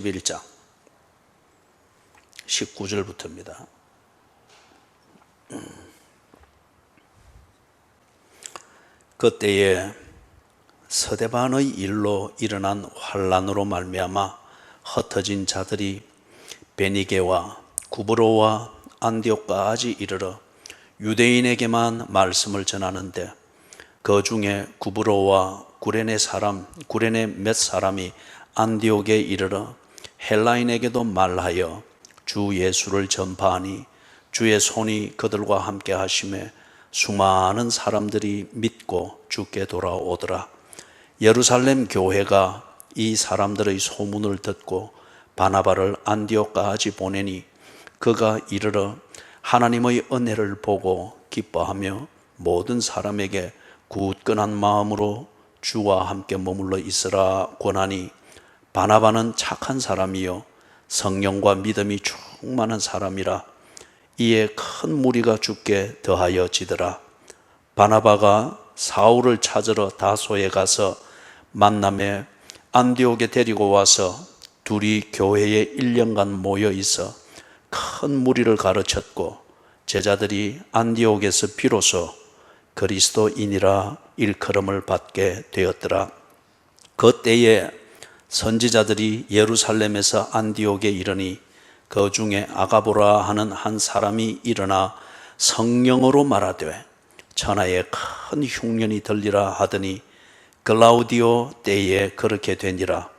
11장 19절부터입니다. 그때에 서대반의 일로 일어난 환란으로 말미암아 흩어진 자들이 베니게와 구브로와 안디옥까지 이르러 유대인에게만 말씀을 전하는데, 그 중에 구브로와 구레네 몇 사람이 안디옥에 이르러 헬라인에게도 말하여 주 예수를 전파하니, 주의 손이 그들과 함께 하심에 수많은 사람들이 믿고 주께 돌아오더라. 예루살렘 교회가 이 사람들의 소문을 듣고 바나바를 안디옥까지 보내니, 그가 이르러 하나님의 은혜를 보고 기뻐하며 모든 사람에게 굳건한 마음으로 주와 함께 머물러 있으라 권하니, 바나바는 착한 사람이요 성령과 믿음이 충만한 사람이라. 이에 큰 무리가 주께 더하여 지더라. 바나바가 사울을 찾으러 다소에 가서 만남에 안디옥에 데리고 와서 둘이 교회에 1년간 모여 있어 큰 무리를 가르쳤고, 제자들이 안디옥에서 비로소 그리스도인이라 일컬음을 받게 되었더라. 그 때에 선지자들이 예루살렘에서 안디옥에 이르니, 그 중에 아가보라 하는 한 사람이 일어나 성령으로 말하되 천하에 큰 흉년이 들리라 하더니, 글라우디오 때에 그렇게 되니라.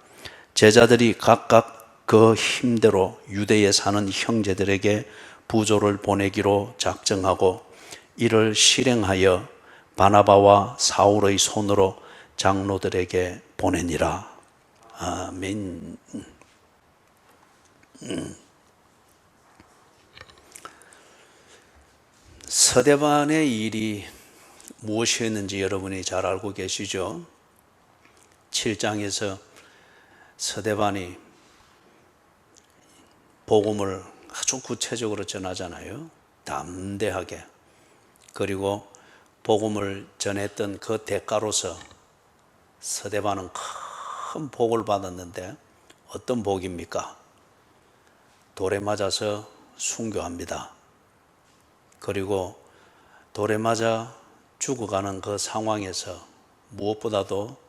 제자들이 각각 그 힘대로 유대에 사는 형제들에게 부조를 보내기로 작정하고 이를 실행하여 바나바와 사울의 손으로 장로들에게 보내니라. 아멘. 서대반의 일이 무엇이었는지 여러분이 잘 알고 계시죠? 7장에서 서대반이 복음을 아주 구체적으로 전하잖아요. 담대하게. 그리고 복음을 전했던 그 대가로서 서대반은 큰 복을 받았는데, 어떤 복입니까? 돌에 맞아서 순교합니다. 그리고 돌에 맞아 죽어가는 그 상황에서 무엇보다도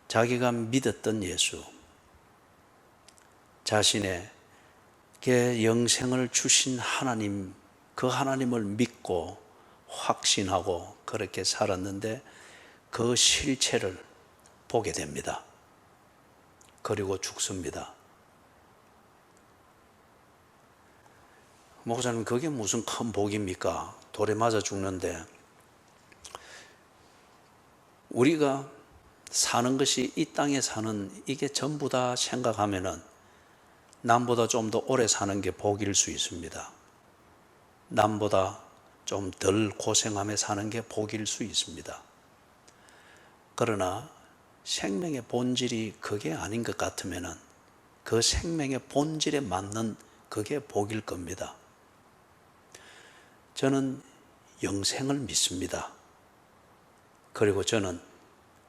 자기가 믿었던 예수, 자신에게 영생을 주신 하나님, 그 하나님을 믿고 확신하고 그렇게 살았는데, 그 실체를 보게 됩니다. 그리고 죽습니다. 목사님, 그게 무슨 큰 복입니까? 돌에 맞아 죽는데. 우리가 사는 것이, 이 땅에 사는 이게 전부 다 생각하면은 남보다 좀 더 오래 사는 게 복일 수 있습니다. 남보다 좀 덜 고생하며 사는 게 복일 수 있습니다. 그러나 생명의 본질이 그게 아닌 것 같으면은 그 생명의 본질에 맞는 그게 복일 겁니다. 저는 영생을 믿습니다. 그리고 저는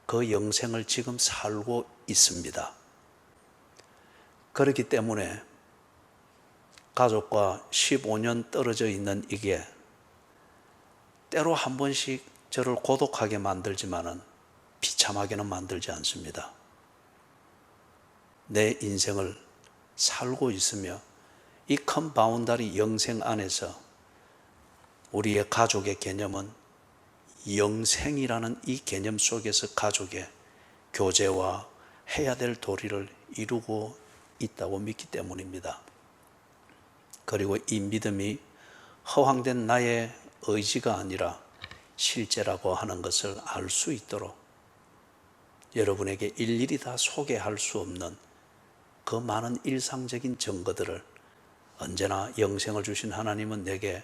그 영생을 지금 살고 있습니다. 그렇기 때문에 가족과 15년 떨어져 있는 이게 때로 한 번씩 저를 고독하게 만들지만은 비참하게는 만들지 않습니다. 내 인생을 살고 있으며 이 큰 바운다리 영생 안에서 우리의 가족의 개념은 영생이라는 이 개념 속에서 가족의 교제와 해야 될 도리를 이루고 있다고 믿기 때문입니다. 그리고 이 믿음이 허황된 나의 의지가 아니라 실제라고 하는 것을 알 수 있도록 여러분에게 일일이 다 소개할 수 없는 그 많은 일상적인 증거들을 언제나 영생을 주신 하나님은 내게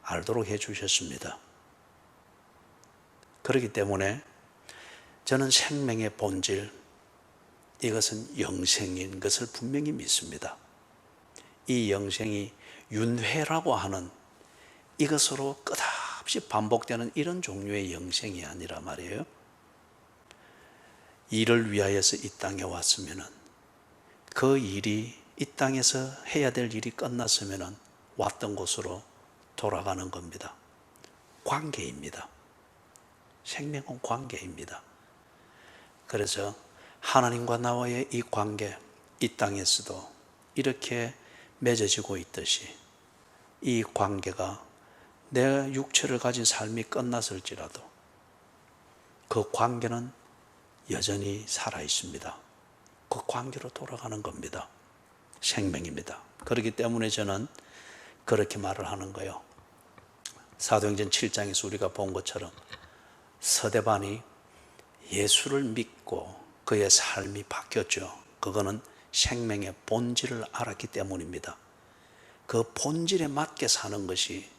알도록 해주셨습니다. 그렇기 때문에 저는 생명의 본질, 이것은 영생인 것을 분명히 믿습니다. 이 영생이 윤회라고 하는 이것으로 끝없이 반복되는 이런 종류의 영생이 아니라 말이에요. 이를 위하여서 이 땅에 왔으면 그 일이 이 땅에서 해야 될 일이 끝났으면 왔던 곳으로 돌아가는 겁니다. 관계입니다. 생명은 관계입니다. 그래서 하나님과 나와의 이 관계, 이 땅에서도 이렇게 맺어지고 있듯이 이 관계가 내 육체를 가진 삶이 끝났을지라도 그 관계는 여전히 살아 있습니다. 그 관계로 돌아가는 겁니다. 생명입니다. 그렇기 때문에 저는 그렇게 말을 하는 거예요. 사도행전 7장에서 우리가 본 것처럼 서대반이 예수를 믿고 그의 삶이 바뀌었죠. 그거는 생명의 본질을 알았기 때문입니다. 그 본질에 맞게 사는 것이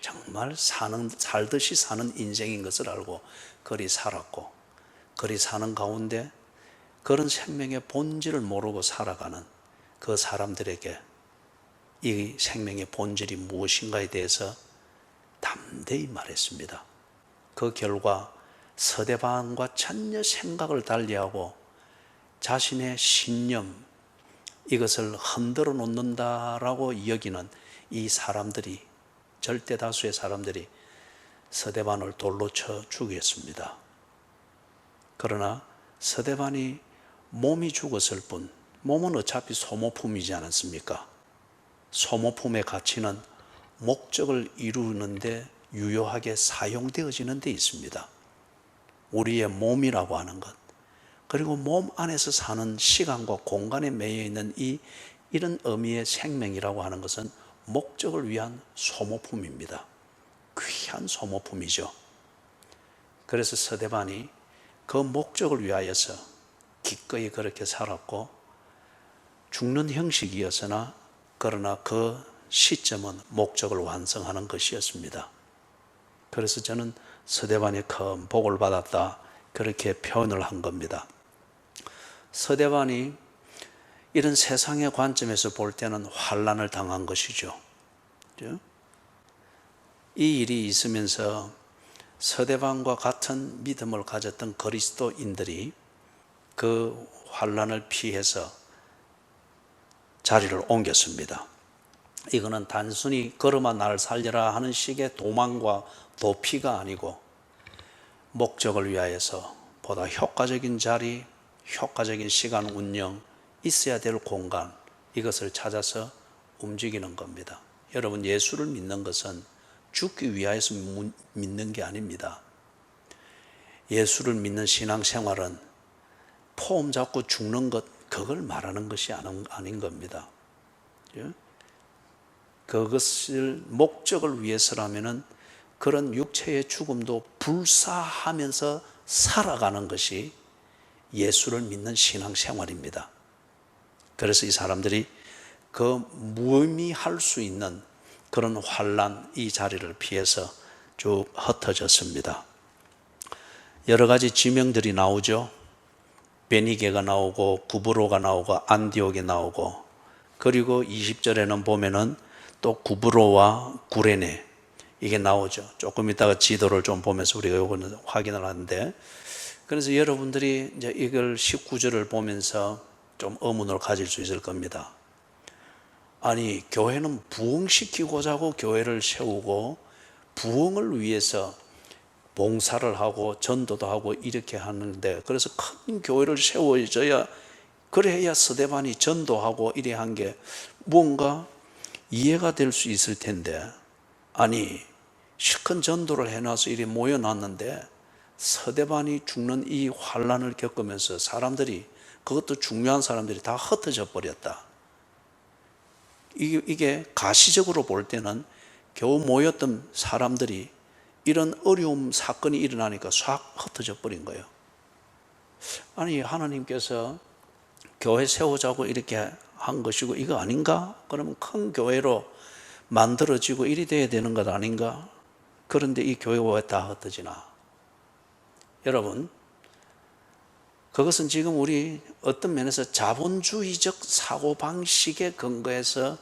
정말 살듯이 사는 인생인 것을 알고 그리 살았고, 그리 사는 가운데 그런 생명의 본질을 모르고 살아가는 그 사람들에게 이 생명의 본질이 무엇인가에 대해서 담대히 말했습니다. 그 결과 서대반과 전혀 생각을 달리하고 자신의 신념, 이것을 흔들어 놓는다라고 여기는 이 사람들이, 절대 다수의 사람들이 서대반을 돌로 쳐 죽였습니다. 그러나 서대반이 몸이 죽었을 뿐, 몸은 어차피 소모품이지 않았습니까? 소모품의 가치는 목적을 이루는데 유효하게 사용되어지는 데 있습니다. 우리의 몸이라고 하는 것, 그리고 몸 안에서 사는 시간과 공간에 매여 있는 이런 의미의 생명이라고 하는 것은 목적을 위한 소모품입니다. 귀한 소모품이죠. 그래서 서대반이 그 목적을 위하여서 기꺼이 그렇게 살았고, 죽는 형식이었으나 그러나 그 시점은 목적을 완성하는 것이었습니다. 그래서 저는 서대반이 큰 복을 받았다, 그렇게 표현을 한 겁니다. 서대반이 이런 세상의 관점에서 볼 때는 환난을 당한 것이죠. 이 일이 있으면서 서대반과 같은 믿음을 가졌던 그리스도인들이 그 환난을 피해서 자리를 옮겼습니다. 이거는 단순히 걸어만 날 살려라 하는 식의 도망과 도피가 아니고 목적을 위하여서 보다 효과적인 자리, 효과적인 시간 운영, 있어야 될 공간, 이것을 찾아서 움직이는 겁니다. 여러분, 예수를 믿는 것은 죽기 위하여서 믿는 게 아닙니다. 예수를 믿는 신앙생활은 폼 잡고 죽는 것, 그걸 말하는 것이 아닌 겁니다. 그것을 목적을 위해서라면은 그런 육체의 죽음도 불사하면서 살아가는 것이 예수를 믿는 신앙생활입니다. 그래서 이 사람들이 그 무의미할 수 있는 그런 환난, 이 자리를 피해서 쭉 흩어졌습니다. 여러 가지 지명들이 나오죠. 베니게가 나오고 구브로가 나오고 안디옥이 나오고, 그리고 20절에는 보면은 또 구브로와 구레네, 이게 나오죠. 조금 이따가 지도를 좀 보면서 우리가 이거는 확인을 하는데, 그래서 여러분들이 이제 이걸 19절을 보면서 좀 의문을 가질 수 있을 겁니다. 아니, 교회는 부흥시키고자 하고 교회를 세우고 부흥을 위해서 봉사를 하고 전도도 하고 이렇게 하는데, 그래서 큰 교회를 세워져야, 그래야 서대반이 전도하고 이래 한 게 뭔가 이해가 될 수 있을 텐데, 아니 시큰 전도를 해놔서 이래 모여놨는데 서대반이 죽는 이 환난을 겪으면서 사람들이, 그것도 중요한 사람들이 다 흩어져 버렸다. 이게 가시적으로 볼 때는 겨우 모였던 사람들이 이런 어려움 사건이 일어나니까 싹 흩어져 버린 거예요. 아니, 하나님께서 교회 세우자고 이렇게 한 것이고 이거 아닌가? 그러면 큰 교회로 만들어지고 이리 돼야 되는 것 아닌가? 그런데 이 교회가 왜 다 흩어지나? 여러분, 그것은 지금 우리 어떤 면에서 자본주의적 사고방식에 근거해서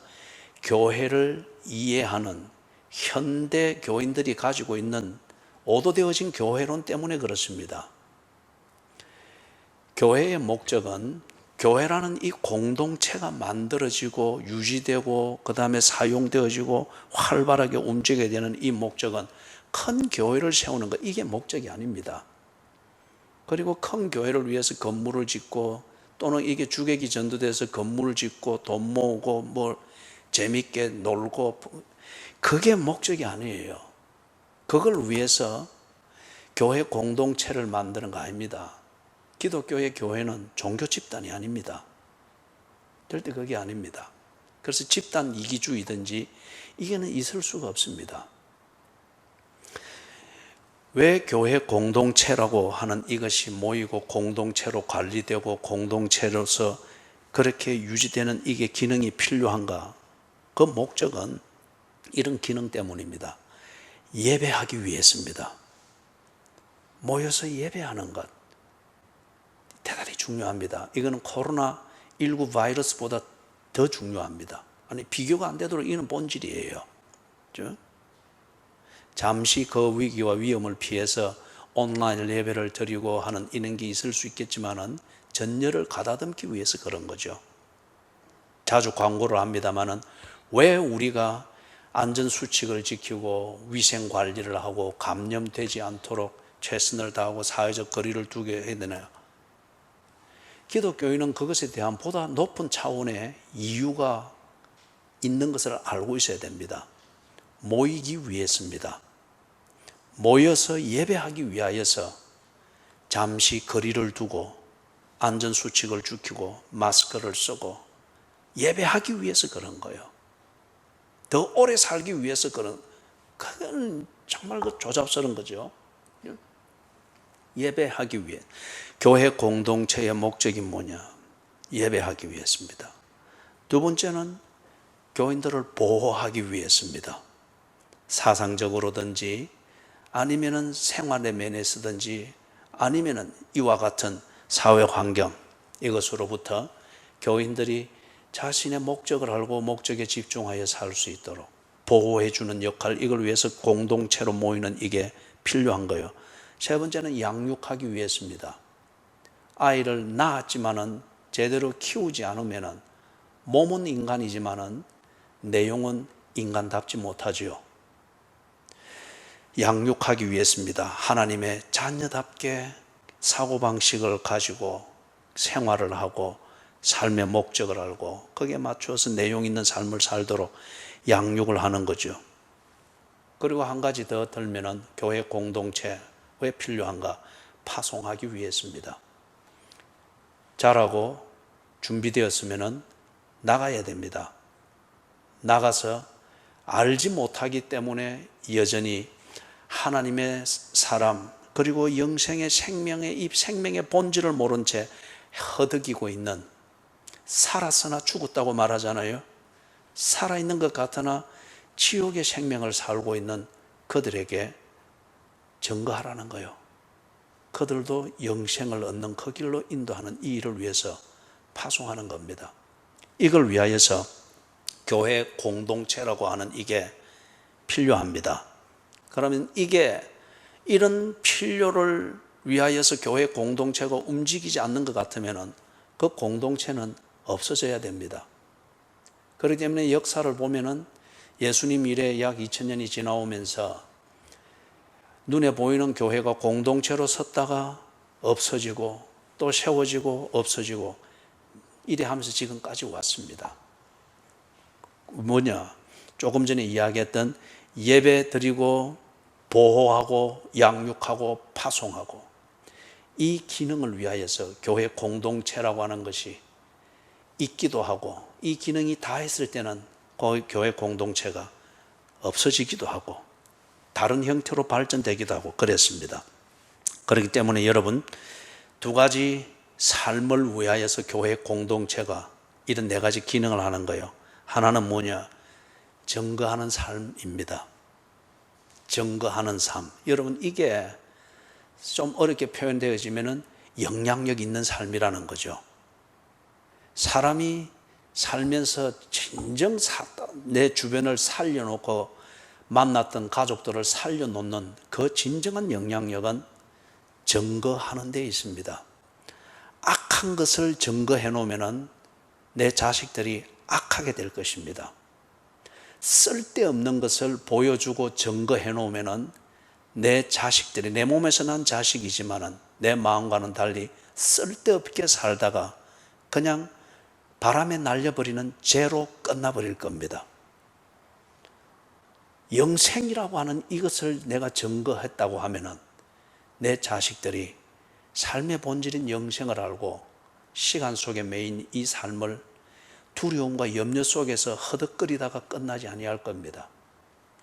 교회를 이해하는 현대 교인들이 가지고 있는 오도되어진 교회론 때문에 그렇습니다. 교회의 목적은 교회라는 이 공동체가 만들어지고 유지되고 그 다음에 사용되어지고 활발하게 움직여야 되는 이 목적은 큰 교회를 세우는 것, 이게 목적이 아닙니다. 그리고 큰 교회를 위해서 건물을 짓고 또는 이게 주객이 전도돼서 건물을 짓고 돈 모으고 뭐 재밌게 놀고, 그게 목적이 아니에요. 그걸 위해서 교회 공동체를 만드는 거 아닙니다. 기독교의 교회는 종교 집단이 아닙니다. 절대 그게 아닙니다. 그래서 집단 이기주의든지 이게는 있을 수가 없습니다. 왜 교회 공동체라고 하는 이것이 모이고 공동체로 관리되고 공동체로서 그렇게 유지되는 이게 기능이 필요한가? 그 목적은 이런 기능 때문입니다. 예배하기 위해서입니다. 모여서 예배하는 것 대단히 중요합니다. 이거는 코로나19 바이러스보다 더 중요합니다. 아니, 비교가 안 되도록 이는 본질이에요. 그렇죠? 잠시 그 위기와 위험을 피해서 온라인 예배를 드리고 하는 이런 게 있을 수 있겠지만은 전열을 가다듬기 위해서 그런 거죠. 자주 광고를 합니다만은 왜 우리가 안전수칙을 지키고 위생관리를 하고 감염되지 않도록 최선을 다하고 사회적 거리를 두게 해야 되나요? 기독교인은 그것에 대한 보다 높은 차원의 이유가 있는 것을 알고 있어야 됩니다. 모이기 위해서입니다. 모여서 예배하기 위하여서 잠시 거리를 두고 안전수칙을 지키고 마스크를 쓰고 예배하기 위해서 그런 거예요. 더 오래 살기 위해서 그건 정말 조잡스러운 거죠. 예배하기 위해. 교회 공동체의 목적이 뭐냐? 예배하기 위해서입니다. 두 번째는 교인들을 보호하기 위해서입니다. 사상적으로든지 아니면은 생활의 면에서든지 아니면은 이와 같은 사회 환경, 이것으로부터 교인들이 자신의 목적을 알고 목적에 집중하여 살 수 있도록 보호해 주는 역할, 이걸 위해서 공동체로 모이는 이게 필요한 거예요. 세 번째는 양육하기 위해서입니다. 아이를 낳았지만은 제대로 키우지 않으면은 몸은 인간이지만은 내용은 인간답지 못하지요. 양육하기 위해서입니다. 하나님의 자녀답게 사고방식을 가지고 생활을 하고 삶의 목적을 알고 거기에 맞춰서 내용 있는 삶을 살도록 양육을 하는 거죠. 그리고 한 가지 더 들면은 교회 공동체 왜 필요한가? 파송하기 위해서입니다. 자라고 준비되었으면은 나가야 됩니다. 나가서 알지 못하기 때문에 여전히 하나님의 사람 그리고 영생의 생명의 생명의 본질을 모른 채 허덕이고 있는, 살았으나 죽었다고 말하잖아요. 살아있는 것 같으나 지옥의 생명을 살고 있는 그들에게 증거하라는 거예요. 그들도 영생을 얻는 그 길로 인도하는 이 일을 위해서 파송하는 겁니다. 이걸 위하여서 교회 공동체라고 하는 이게 필요합니다. 그러면 이런 필요를 위하여서 교회 공동체가 움직이지 않는 것 같으면 그 공동체는 없어져야 됩니다. 그렇기 때문에 역사를 보면은 예수님 이래 약 2000년이 지나오면서 눈에 보이는 교회가 공동체로 섰다가 없어지고 또 세워지고 없어지고 이래 하면서 지금까지 왔습니다. 뭐냐? 조금 전에 이야기했던 예배 드리고 보호하고 양육하고 파송하고 이 기능을 위하여서 교회 공동체라고 하는 것이 있기도 하고 이 기능이 다 했을 때는 그 교회 공동체가 없어지기도 하고 다른 형태로 발전되기도 하고 그랬습니다. 그렇기 때문에 여러분, 두 가지 삶을 위하여서 교회 공동체가 이런 네 가지 기능을 하는 거예요. 하나는 뭐냐? 증거하는 삶입니다. 증거하는 삶. 여러분, 이게 좀 어렵게 표현되어지면은 영향력 있는 삶이라는 거죠. 사람이 살면서 진정 내 주변을 살려놓고 만났던 가족들을 살려놓는 그 진정한 영향력은 증거하는 데 있습니다. 악한 악한 것을 증거해 놓으면 내 자식들이 악하게 될 것입니다. 쓸데없는 것을 보여주고 증거해 놓으면 내 자식들이, 내 몸에서 난 자식이지만은 내 마음과는 달리 쓸데없게 살다가 그냥 바람에 날려버리는 죄로 끝나버릴 겁니다. 영생이라고 하는 이것을 내가 증거했다고 하면은 내 자식들이 삶의 본질인 영생을 알고 시간 속에 매인 이 삶을 두려움과 염려 속에서 허덕거리다가 끝나지 아니할 겁니다.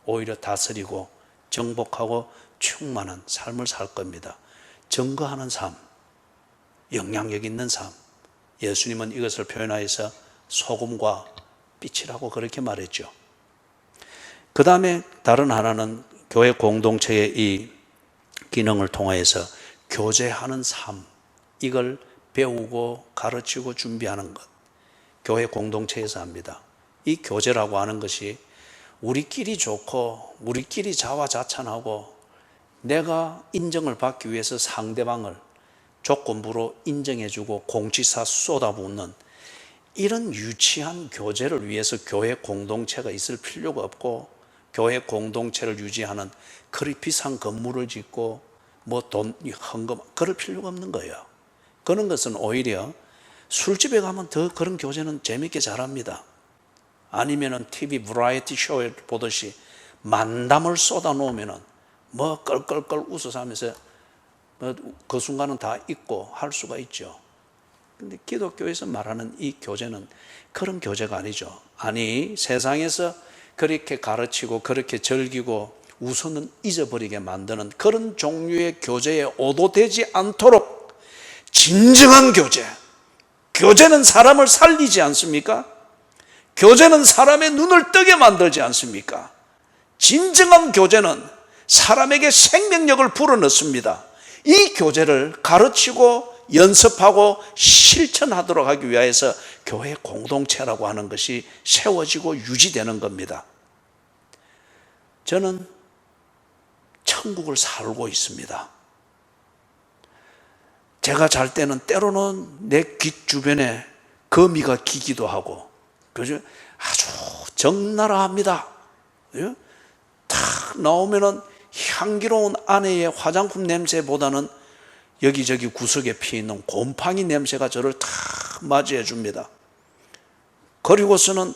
오히려 다스리고 정복하고 충만한 삶을 살 겁니다. 증거하는 삶, 영향력 있는 삶. 예수님은 이것을 표현하여서 소금과 빛이라고 그렇게 말했죠. 그 다음에 다른 하나는 교회 공동체의 이 기능을 통하여서 교제하는 삶, 이걸 배우고 가르치고 준비하는 것, 교회 공동체에서 합니다. 이 교제라고 하는 것이 우리끼리 좋고 우리끼리 자화자찬하고 내가 인정을 받기 위해서 상대방을 조건부로 인정해주고 공치사 쏟아붓는 이런 유치한 교제를 위해서 교회 공동체가 있을 필요가 없고, 교회 공동체를 유지하는 그리 비싼 건물을 짓고 뭐 돈 헌금 그럴 필요가 없는 거예요. 그런 것은 오히려 술집에 가면 더 그런 교제는 재밌게 잘합니다. 아니면은 TV 버라이어티 쇼에 보듯이 만담을 쏟아 놓으면은 뭐 껄껄껄 웃어서 하면서 그 순간은 다 잊고 할 수가 있죠. 근데 기독교에서 말하는 이 교제는 그런 교제가 아니죠. 아니, 세상에서 그렇게 가르치고 그렇게 즐기고 우선은 잊어버리게 만드는 그런 종류의 교제에 오도되지 않도록 진정한 교제. 교제는 사람을 살리지 않습니까? 교제는 사람의 눈을 뜨게 만들지 않습니까? 진정한 교제는 사람에게 생명력을 불어넣습니다. 이 교제를 가르치고 연습하고 실천하도록 하기 위해서 교회 공동체라고 하는 것이 세워지고 유지되는 겁니다. 저는 천국을 살고 있습니다. 제가 잘 때는 때로는 내 귀 주변에 거미가 기기도 하고, 그죠? 아주 적나라합니다. 예? 탁 나오면은 향기로운 아내의 화장품 냄새보다는 여기저기 구석에 피어있는 곰팡이 냄새가 저를 탁 맞이해 줍니다. 그리고서는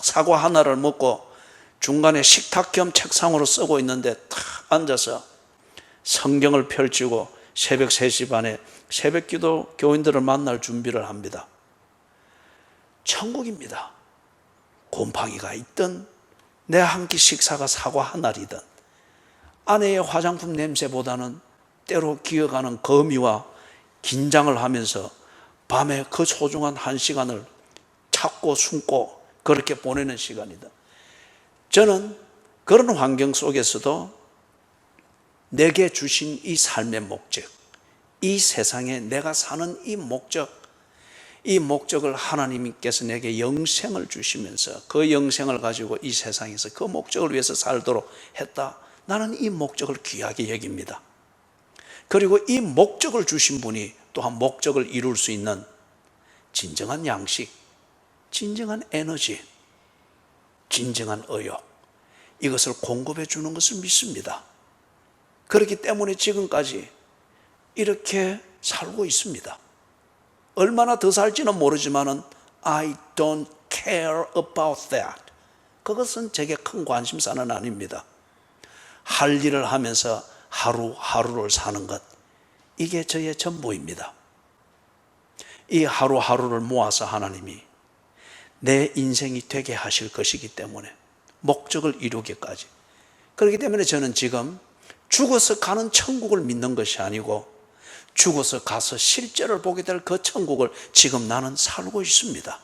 사과 하나를 먹고 중간에 식탁 겸 책상으로 쓰고 있는데 탁 앉아서 성경을 펼치고 새벽 3시 반에 새벽기도 교인들을 만날 준비를 합니다. 천국입니다. 곰팡이가 있든 내 한 끼 식사가 사과 한 알이든 아내의 화장품 냄새보다는 때로 기어가는 거미와 긴장을 하면서 밤에 그 소중한 1시간을 찾고 숨고 그렇게 보내는 시간이다. 저는 그런 환경 속에서도 내게 주신 이 삶의 목적, 이 세상에 내가 사는 이 목적을 하나님께서 내게 영생을 주시면서 그 영생을 가지고 이 세상에서 그 목적을 위해서 살도록 했다. 나는 이 목적을 귀하게 여깁니다. 그리고 이 목적을 주신 분이 또한 목적을 이룰 수 있는 진정한 양식, 진정한 에너지, 진정한 의욕, 이것을 공급해 주는 것을 믿습니다. 그렇기 때문에 지금까지 이렇게 살고 있습니다. 얼마나 더 살지는 모르지만은 I don't care about that. 그것은 제게 큰 관심사는 아닙니다. 할 일을 하면서 하루하루를 사는 것, 이게 저의 전부입니다. 이 하루하루를 모아서 하나님이 내 인생이 되게 하실 것이기 때문에 목적을 이루기까지. 그렇기 때문에 저는 지금 죽어서 가는 천국을 믿는 것이 아니고 죽어서 가서 실제를 보게 될 그 천국을 지금 나는 살고 있습니다.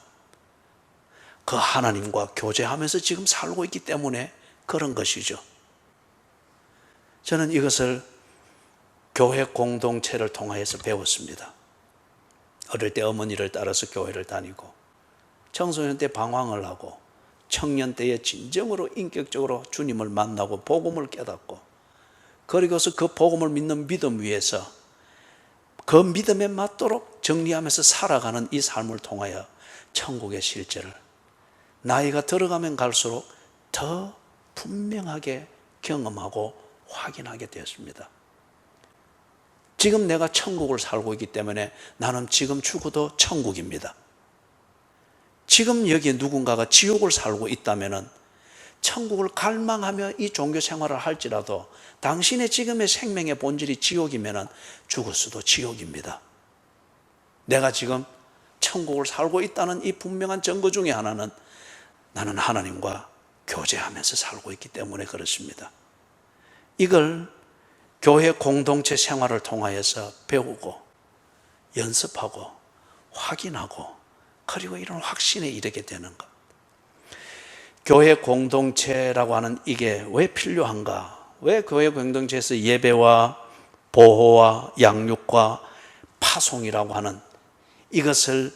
그 하나님과 교제하면서 지금 살고 있기 때문에 그런 것이죠. 저는 이것을 교회 공동체를 통하여서 배웠습니다. 어릴 때 어머니를 따라서 교회를 다니고 청소년 때 방황을 하고 청년 때에 진정으로 인격적으로 주님을 만나고 복음을 깨닫고 그리고서 그 복음을 믿는 믿음 위에서 그 믿음에 맞도록 정리하면서 살아가는 이 삶을 통하여 천국의 실제를 나이가 들어가면 갈수록 더 분명하게 경험하고 확인하게 되었습니다. 지금 내가 천국을 살고 있기 때문에 나는 지금 죽어도 천국입니다. 지금 여기에 누군가가 지옥을 살고 있다면 천국을 갈망하며 이 종교 생활을 할지라도 당신의 지금의 생명의 본질이 지옥이면 죽었어도 지옥입니다. 내가 지금 천국을 살고 있다는 이 분명한 증거 중에 하나는 나는 하나님과 교제하면서 살고 있기 때문에 그렇습니다. 이걸 교회 공동체 생활을 통하여서 배우고 연습하고 확인하고 그리고 이런 확신에 이르게 되는 것. 교회 공동체라고 하는 이게 왜 필요한가? 왜 교회 공동체에서 예배와 보호와 양육과 파송이라고 하는 이것을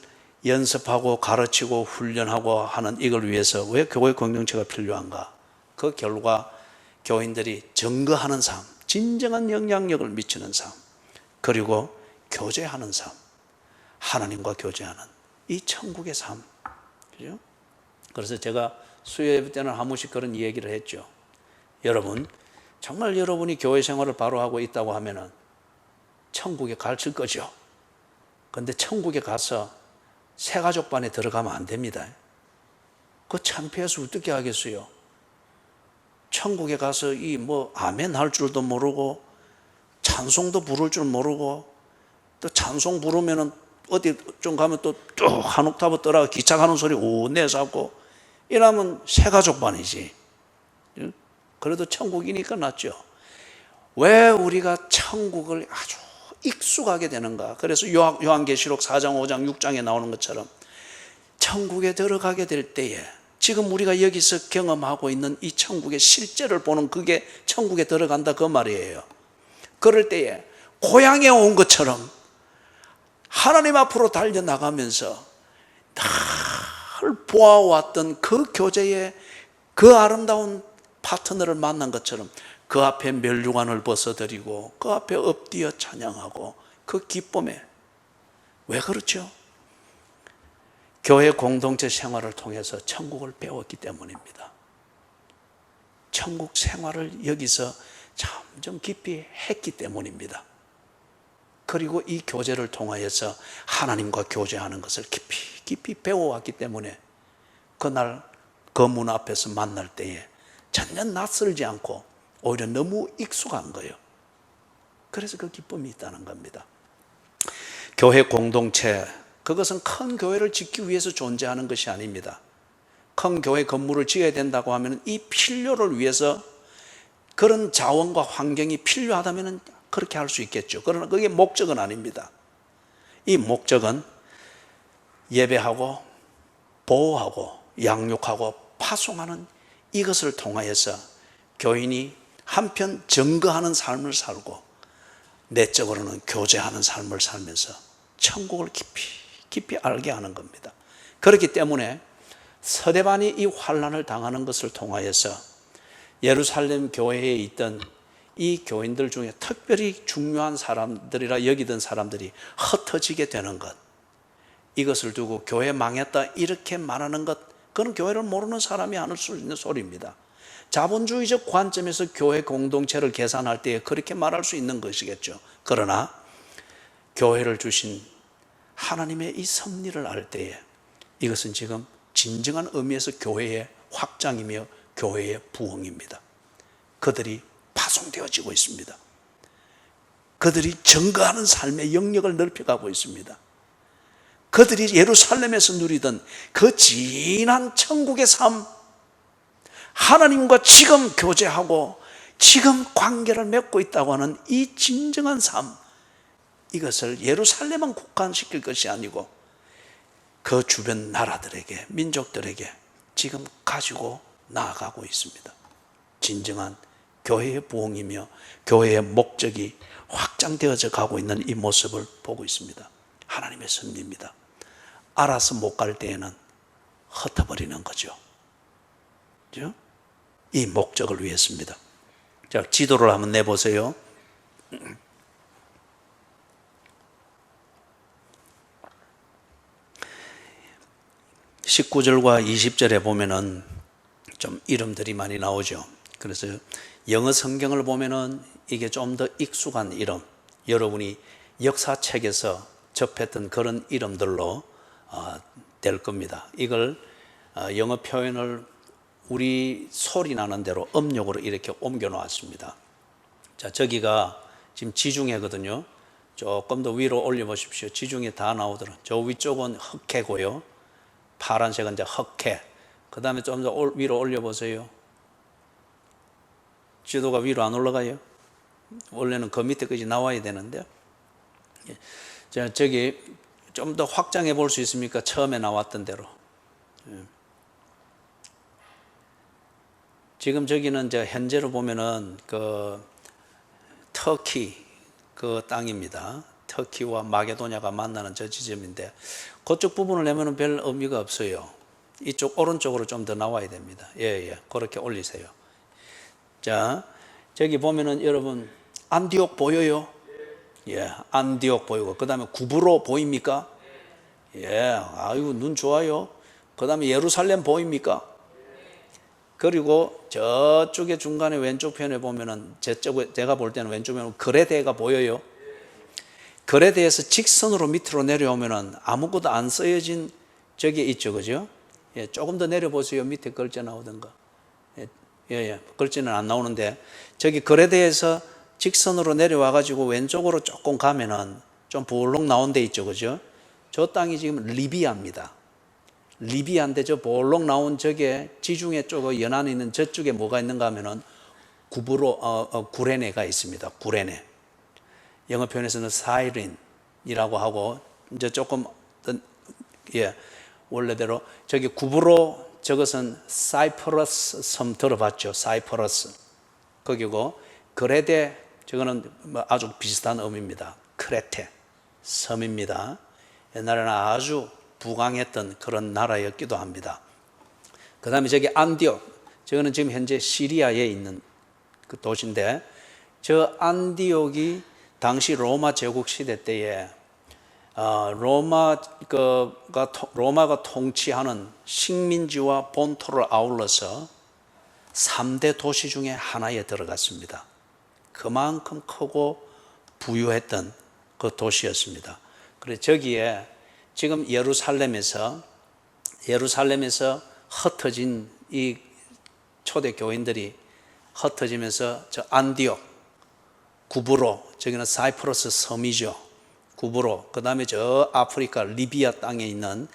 연습하고 가르치고 훈련하고 하는 이걸 위해서 왜 교회 공동체가 필요한가? 그 결과 교인들이 증거하는 삶, 진정한 영향력을 미치는 삶, 그리고 교제하는 삶, 하나님과 교제하는 이 천국의 삶. 그죠? 그래서 제가 수요예배 때는 한 번씩 그런 얘기를 했죠. 여러분, 정말 여러분이 교회 생활을 바로 하고 있다고 하면은 천국에 갇힐 거죠. 그런데 천국에 가서 새가족반에 들어가면 안 됩니다. 그 창피해서 어떻게 하겠어요? 천국에 가서 아멘 할 줄도 모르고 찬송도 부를 줄 모르고 또 찬송 부르면은 어디 좀 가면 또 쭉 한 옥타브 떠나가 기차 가는 소리 내서 이러면 새가족반이지. 그래도 천국이니까 낫죠. 왜 우리가 천국을 아주 익숙하게 되는가? 그래서 요한계시록 4장, 5장, 6장에 나오는 것처럼 천국에 들어가게 될 때에 지금 우리가 여기서 경험하고 있는 이 천국의 실제를 보는 그게 천국에 들어간다 그 말이에요. 그럴 때에 고향에 온 것처럼 하나님 앞으로 달려나가면서 늘 보아왔던 그 교제의 그 아름다운 파트너를 만난 것처럼 그 앞에 멸류관을 벗어드리고 그 앞에 엎드려 찬양하고 그 기쁨에 왜 그렇죠? 교회 공동체 생활을 통해서 천국을 배웠기 때문입니다. 천국 생활을 여기서 점점 깊이 했기 때문입니다. 그리고 이 교제를 통하여서 하나님과 교제하는 것을 깊이 배워왔기 때문에 그날 그 문 앞에서 만날 때에 전혀 낯설지 않고 오히려 너무 익숙한 거예요. 그래서 그 기쁨이 있다는 겁니다. 교회 공동체, 그것은 큰 교회를 짓기 위해서 존재하는 것이 아닙니다. 큰 교회 건물을 지어야 된다고 하면 이 필요를 위해서 그런 자원과 환경이 필요하다면 그렇게 할 수 있겠죠. 그러나 그게 목적은 아닙니다. 이 목적은 예배하고 보호하고 양육하고 파송하는 이것을 통하여서 교인이 한편 증거하는 삶을 살고 내적으로는 교제하는 삶을 살면서 천국을 깊이 알게 하는 겁니다. 그렇기 때문에 서대반이 이 환난을 당하는 것을 통하여서 예루살렘 교회에 있던 이 교인들 중에 특별히 중요한 사람들이라 여기던 사람들이 흩어지게 되는 것, 이것을 두고 교회 망했다 이렇게 말하는 것, 그건 교회를 모르는 사람이 할 수 있는 소리입니다. 자본주의적 관점에서 교회 공동체를 계산할 때 그렇게 말할 수 있는 것이겠죠. 그러나 교회를 주신 하나님의 이 섭리를 알 때에 이것은 지금 진정한 의미에서 교회의 확장이며 교회의 부흥입니다. 그들이 파송되어지고 있습니다. 그들이 증거하는 삶의 영역을 넓혀가고 있습니다. 그들이 예루살렘에서 누리던 그 진한 천국의 삶, 하나님과 지금 교제하고 지금 관계를 맺고 있다고 하는 이 진정한 삶, 이것을 예루살렘만 국한시킬 것이 아니고 그 주변 나라들에게, 민족들에게 지금 가지고 나아가고 있습니다. 진정한 교회의 부흥이며 교회의 목적이 확장되어져 가고 있는 이 모습을 보고 있습니다. 하나님의 섭리입니다. 알아서 못 갈 때에는 흩어버리는 거죠. 그죠? 이 목적을 위해서입니다. 자, 지도를 한번 내보세요. 19절과 20절에 보면은 좀 이름들이 많이 나오죠. 그래서 영어 성경을 보면은 이게 좀 더 익숙한 이름, 여러분이 역사책에서 접했던 그런 이름들로 될 겁니다. 이걸 영어 표현을 우리 소리 나는 대로 음력으로 이렇게 옮겨 놓았습니다. 자, 저기가 지금 지중해거든요. 조금 더 위로 올려 보십시오. 지중해 다 나오더라. 저 위쪽은 흑해고요. 파란색은 이제 흑해. 그 다음에 좀 더 위로 올려 보세요. 지도가 위로 안 올라가요? 원래는 그 밑에까지 나와야 되는데. 자, 저기 좀 더 확장해 볼 수 있습니까? 처음에 나왔던 대로. 지금 저기는 이제 현재로 보면은 그 터키 그 땅입니다. 터키와 마게도냐가 만나는 저 지점인데 그쪽 부분을 내면은 별 의미가 없어요. 이쪽 오른쪽으로 좀 더 나와야 됩니다. 예, 그렇게 올리세요. 자, 저기 보면은 여러분 안디옥 보여요? 예, 안디옥 보이고 그 다음에 구브로 보입니까? 예, 아이고 눈 좋아요. 그 다음에 예루살렘 보입니까? 그리고 저쪽에 중간에 왼쪽 편에 보면은 제가 볼 때는 왼쪽 편에 그레데가 보여요. 그레데에서 직선으로 밑으로 내려오면은 아무것도 안 쓰여진 저게 있죠, 그죠? 예, 조금 더 내려보세요. 밑에 글자 나오던가. 예, 글자는 안 나오는데 저기 그레데에서 직선으로 내려와 가지고 왼쪽으로 조금 가면은 좀 볼록 나온 데 있죠, 그죠? 저 땅이 지금 리비아입니다. 리비아인데 저 볼록 나온 저게 지중해 쪽에 연안에 있는 저쪽에 뭐가 있는가 하면은 구레네가 있습니다. 구레네. 영어 표현에서는 사이린이라고 하고 이제 조금 원래대로 저기 구브로 저것은 사이퍼러스 섬 들어봤죠? 사이퍼러스. 거기고 그레데 저거는 아주 비슷한 의미입니다. 크레테 섬입니다. 옛날에는 아주 부강했던 그런 나라였기도 합니다. 그 다음에 저기 안디옥, 저거는 지금 현재 시리아에 있는 그 도시인데 저 안디옥이 당시 로마 제국 시대 때에 로마가 통치하는 식민지와 본토를 아울러서 3대 도시 중에 하나에 들어갔습니다. 그만큼 크고 부유했던 그 도시였습니다. 그래서 저기에 지금 예루살렘에서 흩어진 이 초대 교인들이 흩어지면서 저 안디옥, 구브로, 저기는 사이프러스 섬이죠. 구브로, 그 다음에 저 아프리카 리비아 땅에 있는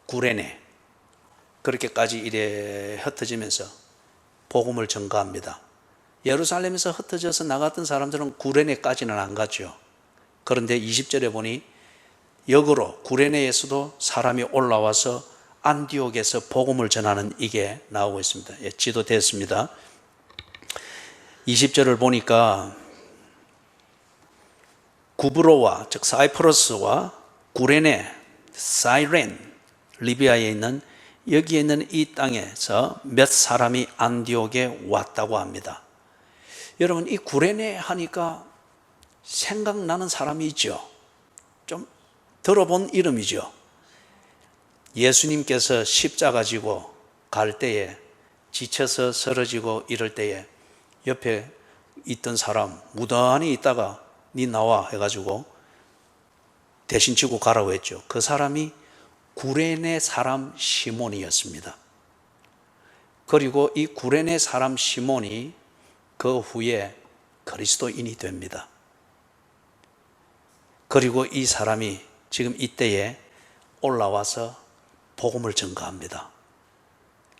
구레네, 그렇게까지 이래 흩어지면서 복음을 전가합니다. 예루살렘에서 흩어져서 나갔던 사람들은 구레네까지는 안 갔죠. 그런데 20절에 보니 역으로 구레네에서도 사람이 올라와서 안디옥에서 복음을 전하는 이게 나오고 있습니다. 예, 지도 됐습니다. 20절을 보니까 구브로와 즉 사이프러스와 구레네, 사이렌, 리비아에 있는 여기에 있는 이 땅에서 몇 사람이 안디옥에 왔다고 합니다. 여러분 이 구레네 하니까 생각나는 사람이 있죠. 좀 들어본 이름이죠. 예수님께서 십자가 지고 갈 때에 지쳐서 쓰러지고 이럴 때에 옆에 있던 사람 무던히 있다가 니 나와 해가지고 대신 지고 가라고 했죠. 그 사람이 구레네 사람 시몬이었습니다. 그리고 이 구레네 사람 시몬이 그 후에 그리스도인이 됩니다. 그리고 이 사람이 지금 이때에 올라와서 복음을 전가합니다.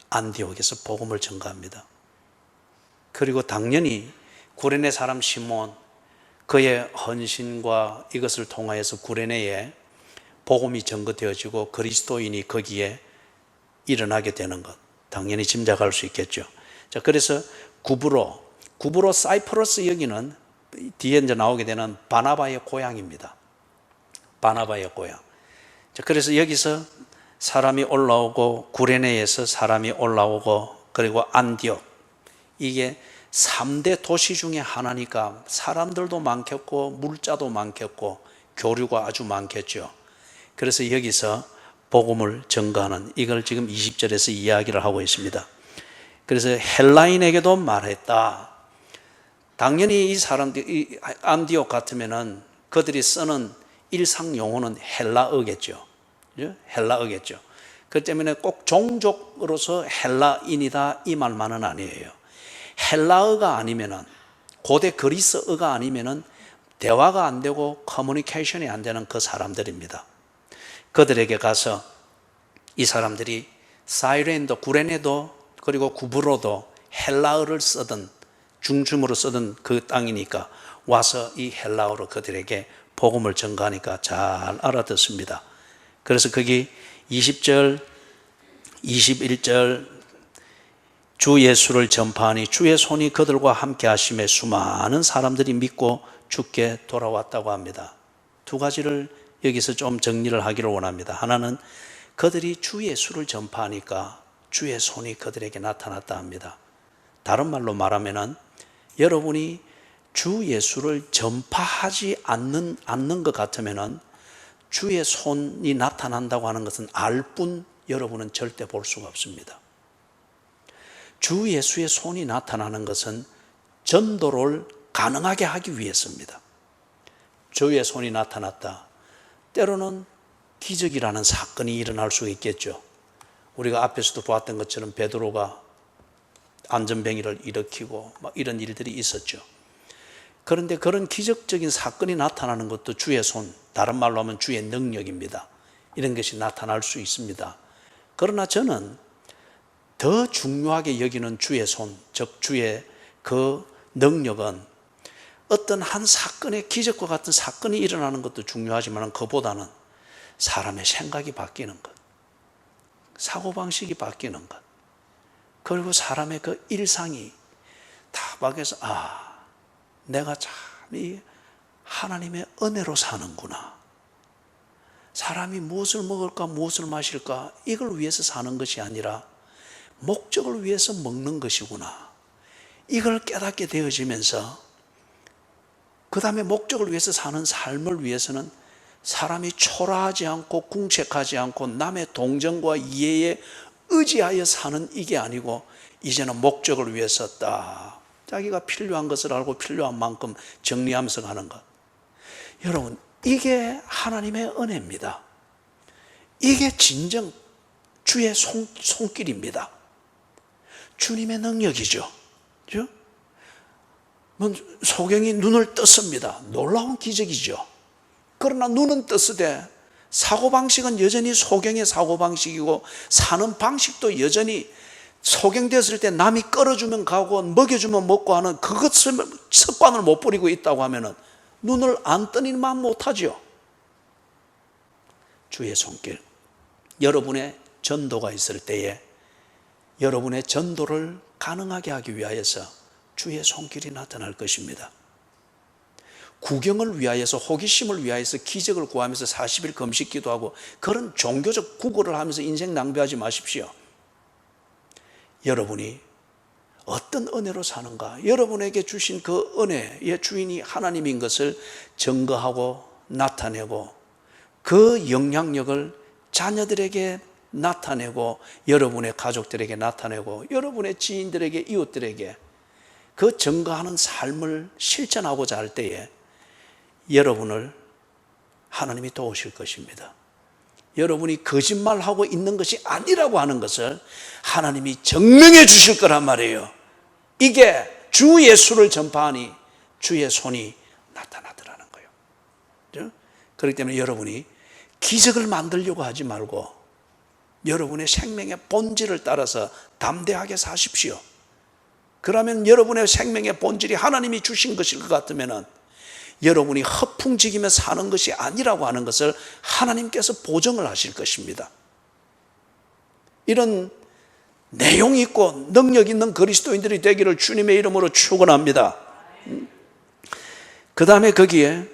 안디옥에서 복음을 전가합니다. 그리고 당연히 구레네 사람 시몬, 그의 헌신과 이것을 통하여서 구레네에 복음이 전거되어지고 그리스도인이 거기에 일어나게 되는 것 당연히 짐작할 수 있겠죠. 자, 그래서 구브로 사이프러스 여기는 뒤에 이제 나오게 되는 바나바의 고향입니다. 바나바의 고향. 자, 그래서 여기서 사람이 올라오고 구레네에서 사람이 올라오고 그리고 안디옥, 이게 3대 도시 중에 하나니까 사람들도 많겠고 물자도 많겠고 교류가 아주 많겠죠. 그래서 여기서 복음을 전가하는, 이걸 지금 20절에서 이야기를 하고 있습니다. 그래서 헬라인에게도 말했다. 당연히 이 사람들이 안디옥 같으면은 그들이 쓰는 일상 용어는 헬라어겠죠. 헬라어겠죠. 그 때문에 꼭 종족으로서 헬라인이다 이 말만은 아니에요. 헬라어가 아니면은, 고대 그리스어가 아니면은 대화가 안 되고 커뮤니케이션이 안 되는 그 사람들입니다. 그들에게 가서 이 사람들이 사이렌도, 구레네도, 그리고 구브로도 헬라어를 쓰던, 중심으로 쓰던 그 땅이니까 와서 이 헬라어로 그들에게 복음을 전가하니까 잘 알아듣습니다. 그래서 거기 20절, 21절 주 예수를 전파하니 주의 손이 그들과 함께 하심에 수많은 사람들이 믿고 주께 돌아왔다고 합니다. 두 가지를 여기서 좀 정리를 하기를 원합니다. 하나는 그들이 주 예수를 전파하니까 주의 손이 그들에게 나타났다 합니다. 다른 말로 말하면은 여러분이 주 예수를 전파하지 않는 것 같으면은 주의 손이 나타난다고 하는 것은 알 뿐 여러분은 절대 볼 수가 없습니다. 주 예수의 손이 나타나는 것은 전도를 가능하게 하기 위해서입니다. 주의 손이 나타났다. 때로는 기적이라는 사건이 일어날 수 있겠죠. 우리가 앞에서도 보았던 것처럼 베드로가 안전뱅이를 일으키고 막 이런 일들이 있었죠. 그런데 그런 기적적인 사건이 나타나는 것도 주의 손, 다른 말로 하면 주의 능력입니다. 이런 것이 나타날 수 있습니다. 그러나 저는 더 중요하게 여기는 주의 손, 즉 주의 그 능력은 어떤 한 사건의 기적과 같은 사건이 일어나는 것도 중요하지만 그보다는 사람의 생각이 바뀌는 것, 사고방식이 바뀌는 것, 그리고 사람의 그 일상이 다 바뀌어서 내가 참 이 하나님의 은혜로 사는구나. 사람이 무엇을 먹을까 무엇을 마실까 이걸 위해서 사는 것이 아니라 목적을 위해서 먹는 것이구나. 이걸 깨닫게 되어지면서 그 다음에 목적을 위해서 사는 삶을 위해서는 사람이 초라하지 않고 궁색하지 않고 남의 동정과 이해에 의지하여 사는 이게 아니고 이제는 목적을 위해서 딱 자기가 필요한 것을 알고 필요한 만큼 정리하면서 가는 것. 여러분, 이게 하나님의 은혜입니다. 이게 진정 주의 손길입니다. 주님의 능력이죠. 그죠? 소경이 눈을 떴습니다. 놀라운 기적이죠. 그러나 눈은 떴으되 사고방식은 여전히 소경의 사고방식이고 사는 방식도 여전히 소경되었을 때 남이 끌어주면 가고 먹여주면 먹고 하는 그것을 습관을 못 버리고 있다고 하면 눈을 안 뜨니만 못하죠. 주의 손길. 여러분의 전도가 있을 때에 여러분의 전도를 가능하게 하기 위하여서 주의 손길이 나타날 것입니다. 구경을 위하여서, 호기심을 위하여서 기적을 구하면서 40일 금식 기도하고 그런 종교적 구걸을 하면서 인생 낭비하지 마십시오. 여러분이 어떤 은혜로 사는가, 여러분에게 주신 그 은혜의 주인이 하나님인 것을 증거하고 나타내고 그 영향력을 자녀들에게 나타내고 여러분의 가족들에게 나타내고 여러분의 지인들에게, 이웃들에게 그 증거하는 삶을 실천하고자 할 때에 여러분을 하나님이 도우실 것입니다. 여러분이 거짓말하고 있는 것이 아니라고 하는 것을 하나님이 증명해 주실 거란 말이에요. 이게 주 예수를 전파하니 주의 손이 나타나더라는 거예요. 그렇기 때문에 여러분이 기적을 만들려고 하지 말고 여러분의 생명의 본질을 따라서 담대하게 사십시오. 그러면 여러분의 생명의 본질이 하나님이 주신 것일 것 같으면 여러분이 허풍지기며 사는 것이 아니라고 하는 것을 하나님께서 보증을 하실 것입니다. 이런 내용 있고 능력 있는 그리스도인들이 되기를 주님의 이름으로 축원합니다. 그 다음에 거기에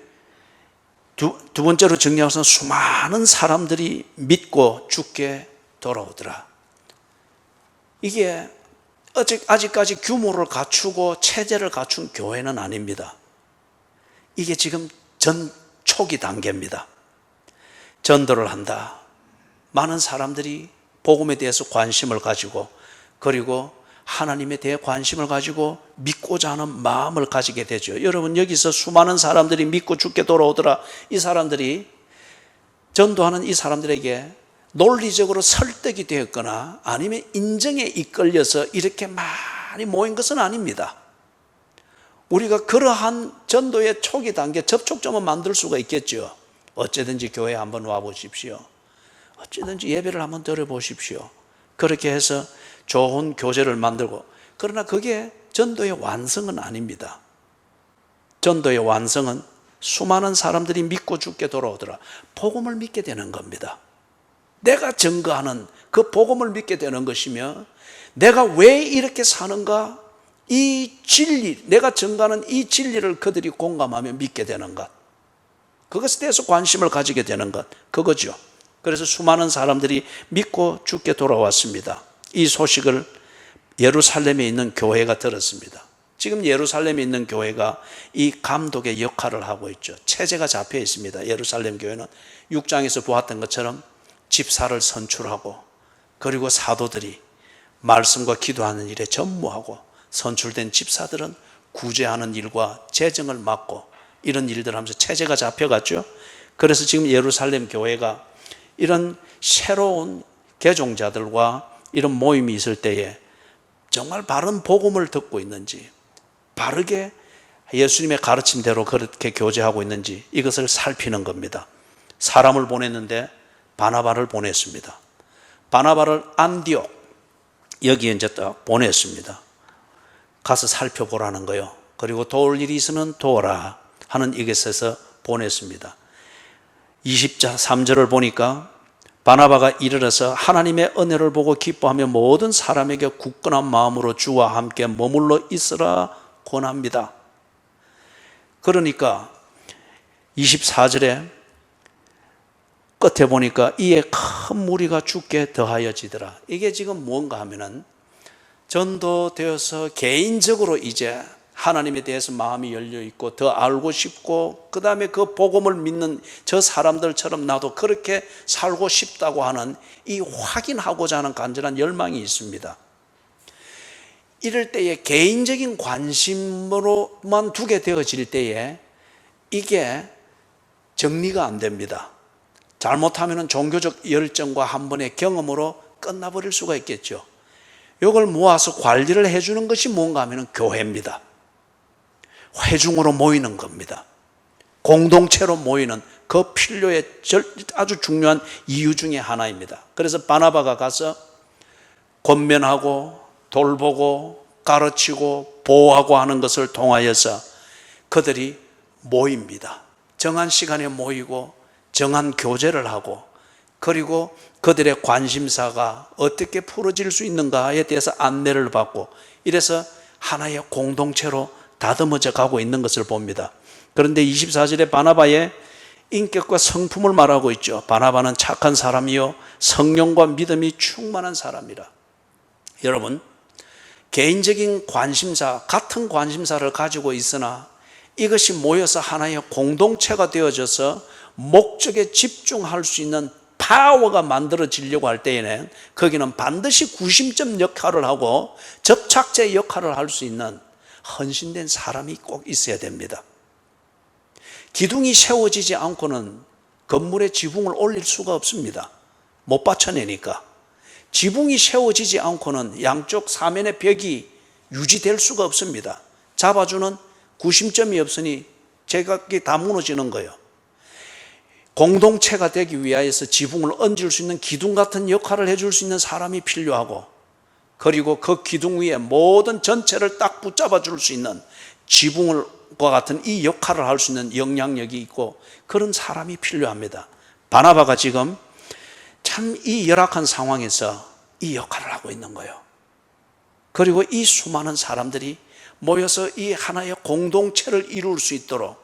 두 번째로 정리하고서 수많은 사람들이 믿고 주께 돌아오더라. 이게 아직까지 규모를 갖추고 체제를 갖춘 교회는 아닙니다. 이게 지금 초기 단계입니다. 전도를 한다. 많은 사람들이 복음에 대해서 관심을 가지고 그리고 하나님에 대해 관심을 가지고 믿고자 하는 마음을 가지게 되죠. 여러분, 여기서 수많은 사람들이 믿고 죽게 돌아오더라. 이 사람들이, 전도하는 이 사람들에게 논리적으로 설득이 되었거나 아니면 인정에 이끌려서 이렇게 많이 모인 것은 아닙니다. 우리가 그러한 전도의 초기 단계 접촉점을 만들 수가 있겠죠. 어쨌든지 교회에 한번 와보십시오. 어쨌든지 예배를 한번 드려보십시오. 그렇게 해서 좋은 교제를 만들고, 그러나 그게 전도의 완성은 아닙니다. 전도의 완성은 수많은 사람들이 믿고 죽게 돌아오더라. 복음을 믿게 되는 겁니다. 내가 증거하는 그 복음을 믿게 되는 것이며, 내가 왜 이렇게 사는가, 이 진리, 내가 증거하는 이 진리를 그들이 공감하며 믿게 되는 것, 그것에 대해서 관심을 가지게 되는 것, 그거죠. 그래서 수많은 사람들이 믿고 죽게 돌아왔습니다. 이 소식을 예루살렘에 있는 교회가 들었습니다. 지금 예루살렘에 있는 교회가 이 감독의 역할을 하고 있죠. 체제가 잡혀 있습니다. 예루살렘 교회는 6장에서 보았던 것처럼 집사를 선출하고, 그리고 사도들이 말씀과 기도하는 일에 전무하고, 선출된 집사들은 구제하는 일과 재정을 맡고, 이런 일들을 하면서 체제가 잡혀갔죠. 그래서 지금 예루살렘 교회가 이런 새로운 개종자들과 이런 모임이 있을 때에 정말 바른 복음을 듣고 있는지, 바르게 예수님의 가르침대로 그렇게 교제하고 있는지, 이것을 살피는 겁니다. 사람을 보냈는데 바나바를 보냈습니다. 바나바를 안디옥, 여기에 이제 딱 보냈습니다. 가서 살펴보라는 거예요. 그리고 도울 일이 있으면 도와라 하는 이것에서 보냈습니다. 23절을 보니까 바나바가 이르러서 하나님의 은혜를 보고 기뻐하며 모든 사람에게 굳건한 마음으로 주와 함께 머물러 있으라 권합니다. 그러니까 24절에 끝에 보니까 이에 큰 무리가 죽게 더하여지더라. 이게 지금 뭔가 하면은 전도되어서 개인적으로 이제 하나님에 대해서 마음이 열려 있고 더 알고 싶고, 그 다음에 그 복음을 믿는 저 사람들처럼 나도 그렇게 살고 싶다고 하는 이 확인하고자 하는 간절한 열망이 있습니다. 이럴 때에 개인적인 관심으로만 두게 되어질 때에 이게 정리가 안 됩니다. 잘못하면 종교적 열정과 한 번의 경험으로 끝나버릴 수가 있겠죠. 이걸 모아서 관리를 해주는 것이 뭔가 하면 교회입니다. 회중으로 모이는 겁니다. 공동체로 모이는 그 필요의 아주 중요한 이유 중에 하나입니다. 그래서 바나바가 가서 권면하고 돌보고 가르치고 보호하고 하는 것을 통하여서 그들이 모입니다. 정한 시간에 모이고 정한 교제를 하고, 그리고 그들의 관심사가 어떻게 풀어질 수 있는가에 대해서 안내를 받고, 이래서 하나의 공동체로 다듬어져 가고 있는 것을 봅니다. 그런데 24절에 바나바의 인격과 성품을 말하고 있죠. 바나바는 착한 사람이요 성령과 믿음이 충만한 사람이라. 여러분, 개인적인 관심사, 같은 관심사를 가지고 있으나 이것이 모여서 하나의 공동체가 되어져서 목적에 집중할 수 있는 파워가 만들어지려고 할 때에는 거기는 반드시 구심점 역할을 하고 접착제 역할을 할 수 있는 헌신된 사람이 꼭 있어야 됩니다. 기둥이 세워지지 않고는 건물의 지붕을 올릴 수가 없습니다. 못 받쳐내니까. 지붕이 세워지지 않고는 양쪽 사면의 벽이 유지될 수가 없습니다. 잡아주는 구심점이 없으니 제각기 다 무너지는 거예요. 공동체가 되기 위하여서 지붕을 얹을 수 있는 기둥 같은 역할을 해줄 수 있는 사람이 필요하고, 그리고 그 기둥 위에 모든 전체를 딱 붙잡아 줄 수 있는 지붕과 같은 이 역할을 할 수 있는 영향력이 있고, 그런 사람이 필요합니다. 바나바가 지금 참 이 열악한 상황에서 이 역할을 하고 있는 거예요. 그리고 이 수많은 사람들이 모여서 이 하나의 공동체를 이룰 수 있도록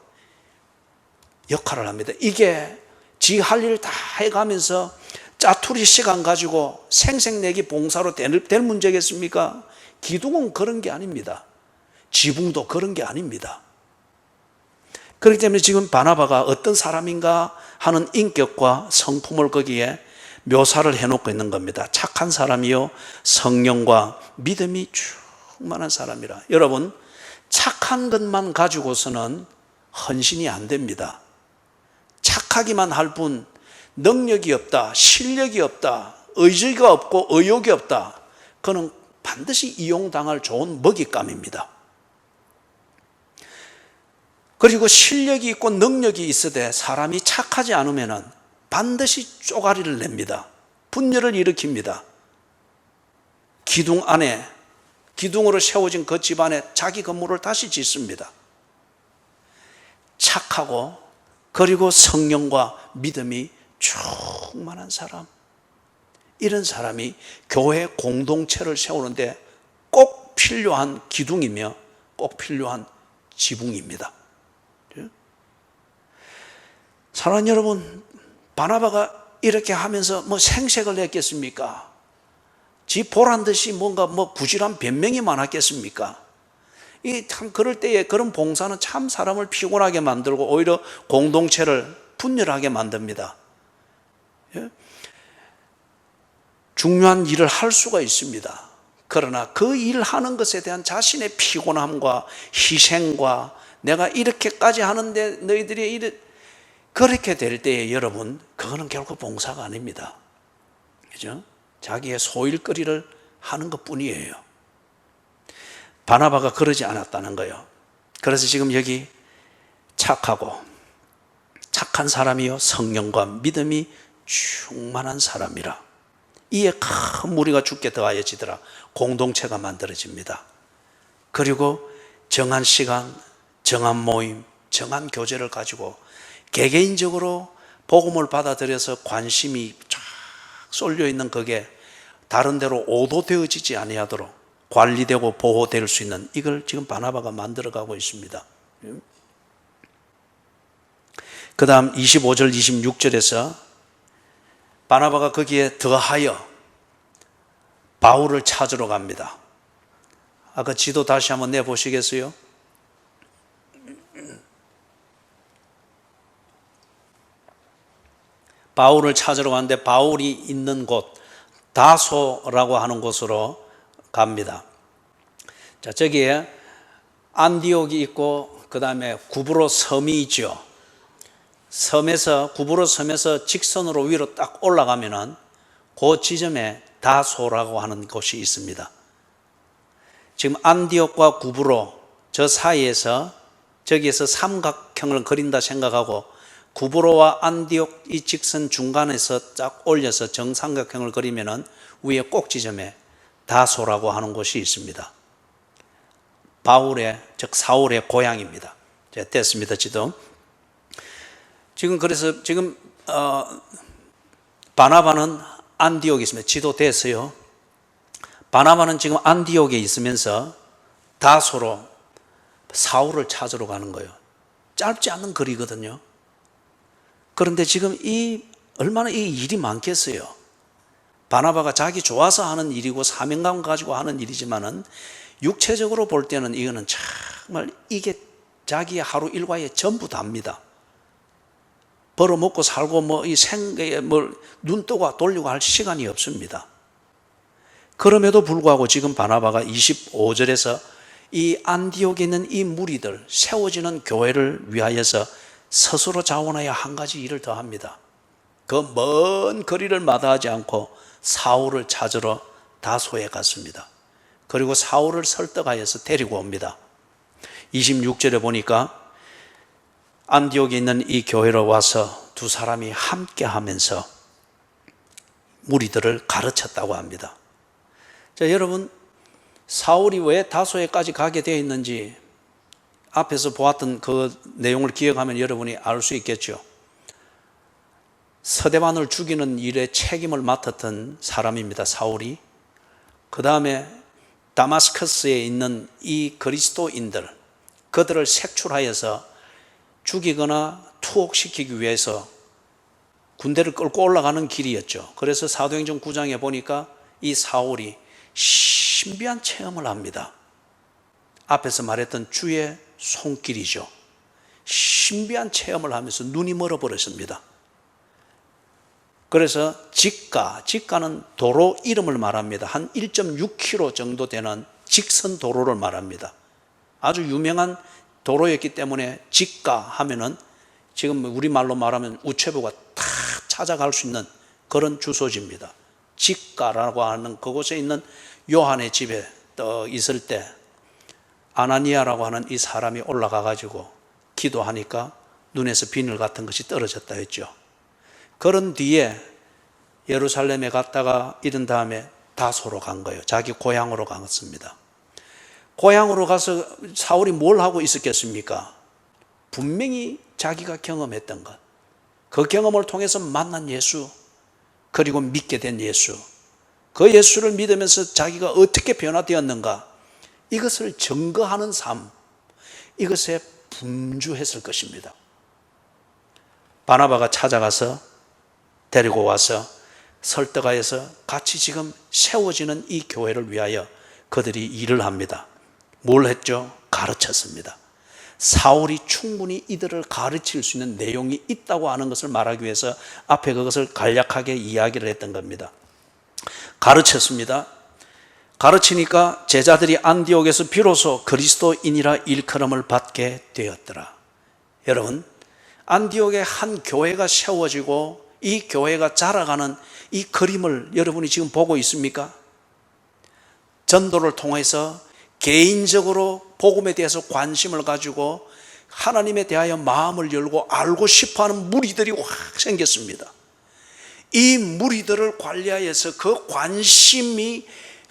역할을 합니다. 이게 지 할 일 다 해가면서 짜투리 시간 가지고 생색내기 봉사로 될 문제겠습니까? 기둥은 그런 게 아닙니다. 지붕도 그런 게 아닙니다. 그렇기 때문에 지금 바나바가 어떤 사람인가 하는 인격과 성품을 거기에 묘사를 해놓고 있는 겁니다. 착한 사람이요 성령과 믿음이 충만한 사람이라. 여러분, 착한 것만 가지고서는 헌신이 안 됩니다. 착하기만 할 뿐 능력이 없다, 실력이 없다, 의지가 없고 의욕이 없다, 그는 반드시 이용당할 좋은 먹잇감입니다. 그리고 실력이 있고 능력이 있으되 사람이 착하지 않으면 반드시 쪼가리를 냅니다. 분열을 일으킵니다. 기둥 안에, 기둥으로 세워진 그 집안에 자기 건물을 다시 짓습니다. 착하고 그리고 성령과 믿음이 충만한 사람, 이런 사람이 교회 공동체를 세우는데 꼭 필요한 기둥이며 꼭 필요한 지붕입니다. 사랑하는 여러분, 바나바가 이렇게 하면서 뭐 생색을 냈겠습니까? 지 보란 듯이 뭔가 부실한 변명이 많았겠습니까? 이 참 그럴 때에 그런 봉사는 참 사람을 피곤하게 만들고 오히려 공동체를 분열하게 만듭니다. 예? 중요한 일을 할 수가 있습니다. 그러나 그 일을 하는 것에 대한 자신의 피곤함과 희생과 내가 이렇게까지 하는데 너희들이 그렇게 될 때에 여러분, 그거는 결국 봉사가 아닙니다. 그죠? 자기의 소일거리를 하는 것 뿐이에요. 바나바가 그러지 않았다는 거예요. 그래서 지금 여기 착하고 착한 사람이요 성령과 믿음이 충만한 사람이라. 이에 큰 무리가 죽게 더하여지더라. 공동체가 만들어집니다. 그리고 정한 시간, 정한 모임, 정한 교제를 가지고 개개인적으로 복음을 받아들여서 관심이 쫙 쏠려 있는 그게 다른 데로 오도되어지지 아니하도록 관리되고 보호될 수 있는, 이걸 지금 바나바가 만들어가고 있습니다. 그 다음 25절 26절에서 바나바가 거기에 더하여 바울을 찾으러 갑니다. 아까 지도 다시 한번 내보시겠어요? 바울을 찾으러 가는데 바울이 있는 곳 다소라고 하는 곳으로 갑니다. 자, 저기에 안디옥이 있고 그 다음에 구브로 섬이 있죠. 구브로 섬에서 직선으로 위로 딱 올라가면은 그 지점에 다소라고 하는 곳이 있습니다. 지금 안디옥과 구브로 저 사이에서 저기에서 삼각형을 그린다 생각하고 구브로와 안디옥 이 직선 중간에서 쫙 올려서 정삼각형을 그리면은 위에 꼭 지점에 다소라고 하는 곳이 있습니다. 바울의, 즉 사울의 고향입니다. 자, 됐습니다. 지도. 그래서 바나바는 안디옥에 있습니다. 지도 됐어요. 바나바는 지금 안디옥에 있으면서 다소로 사울을 찾으러 가는 거예요. 짧지 않은 거리거든요. 그런데 지금 얼마나 이 일이 많겠어요. 바나바가 자기 좋아서 하는 일이고 사명감 가지고 하는 일이지만은 육체적으로 볼 때는 이거는 정말 이게 자기의 하루 일과의 전부 답니다. 벌어먹고 살고 이 생계에 눈 뜨고 돌리고 할 시간이 없습니다. 그럼에도 불구하고 지금 바나바가 25절에서 이 안디옥에 있는 이 무리들, 세워지는 교회를 위하여서 스스로 자원하여 한 가지 일을 더 합니다. 그 먼 거리를 마다하지 않고 사울을 찾으러 다소에 갔습니다. 그리고 사울을 설득하여서 데리고 옵니다. 26절에 보니까 안디옥에 있는 이 교회로 와서 두 사람이 함께 하면서 무리들을 가르쳤다고 합니다. 자, 여러분, 사울이 왜 다소에까지 가게 되어 있는지 앞에서 보았던 그 내용을 기억하면 여러분이 알 수 있겠죠. 서대반을 죽이는 일에 책임을 맡았던 사람입니다. 사울이. 그 다음에 다마스커스에 있는 이 그리스도인들, 그들을 색출하여서 죽이거나 투옥시키기 위해서 군대를 끌고 올라가는 길이었죠. 그래서 사도행전 9장에 보니까 이 사울이 신비한 체험을 합니다. 앞에서 말했던 주의 손길이죠. 신비한 체험을 하면서 눈이 멀어버렸습니다. 그래서 직가는 도로 이름을 말합니다. 한 1.6km 정도 되는 직선 도로를 말합니다. 아주 유명한 도로였기 때문에 직가 하면은 지금 우리말로 말하면 우체부가 다 찾아갈 수 있는 그런 주소지입니다. 직가라고 하는 그곳에 있는 요한의 집에 있을 때 아나니아라고 하는 이 사람이 올라가 가지고 기도하니까 눈에서 비늘 같은 것이 떨어졌다 했죠. 그런 뒤에 예루살렘에 갔다가 이른 다음에 다소로 간 거예요. 자기 고향으로 갔습니다. 고향으로 가서 사울이 뭘 하고 있었겠습니까? 분명히 자기가 경험했던 것, 그 경험을 통해서 만난 예수, 그리고 믿게 된 예수, 그 예수를 믿으면서 자기가 어떻게 변화되었는가, 이것을 증거하는 삶, 이것에 분주했을 것입니다. 바나바가 찾아가서 데리고 와서 설득하여서 같이 지금 세워지는 이 교회를 위하여 그들이 일을 합니다. 뭘 했죠? 가르쳤습니다. 사울이 충분히 이들을 가르칠 수 있는 내용이 있다고 하는 것을 말하기 위해서 앞에 그것을 간략하게 이야기를 했던 겁니다. 가르쳤습니다. 가르치니까 제자들이 안디옥에서 비로소 그리스도인이라 일컬음을 받게 되었더라. 여러분, 안디옥에 한 교회가 세워지고 이 교회가 자라가는 이 그림을 여러분이 지금 보고 있습니까? 전도를 통해서 개인적으로 복음에 대해서 관심을 가지고 하나님에 대하여 마음을 열고 알고 싶어하는 무리들이 확 생겼습니다. 이 무리들을 관리하여서 그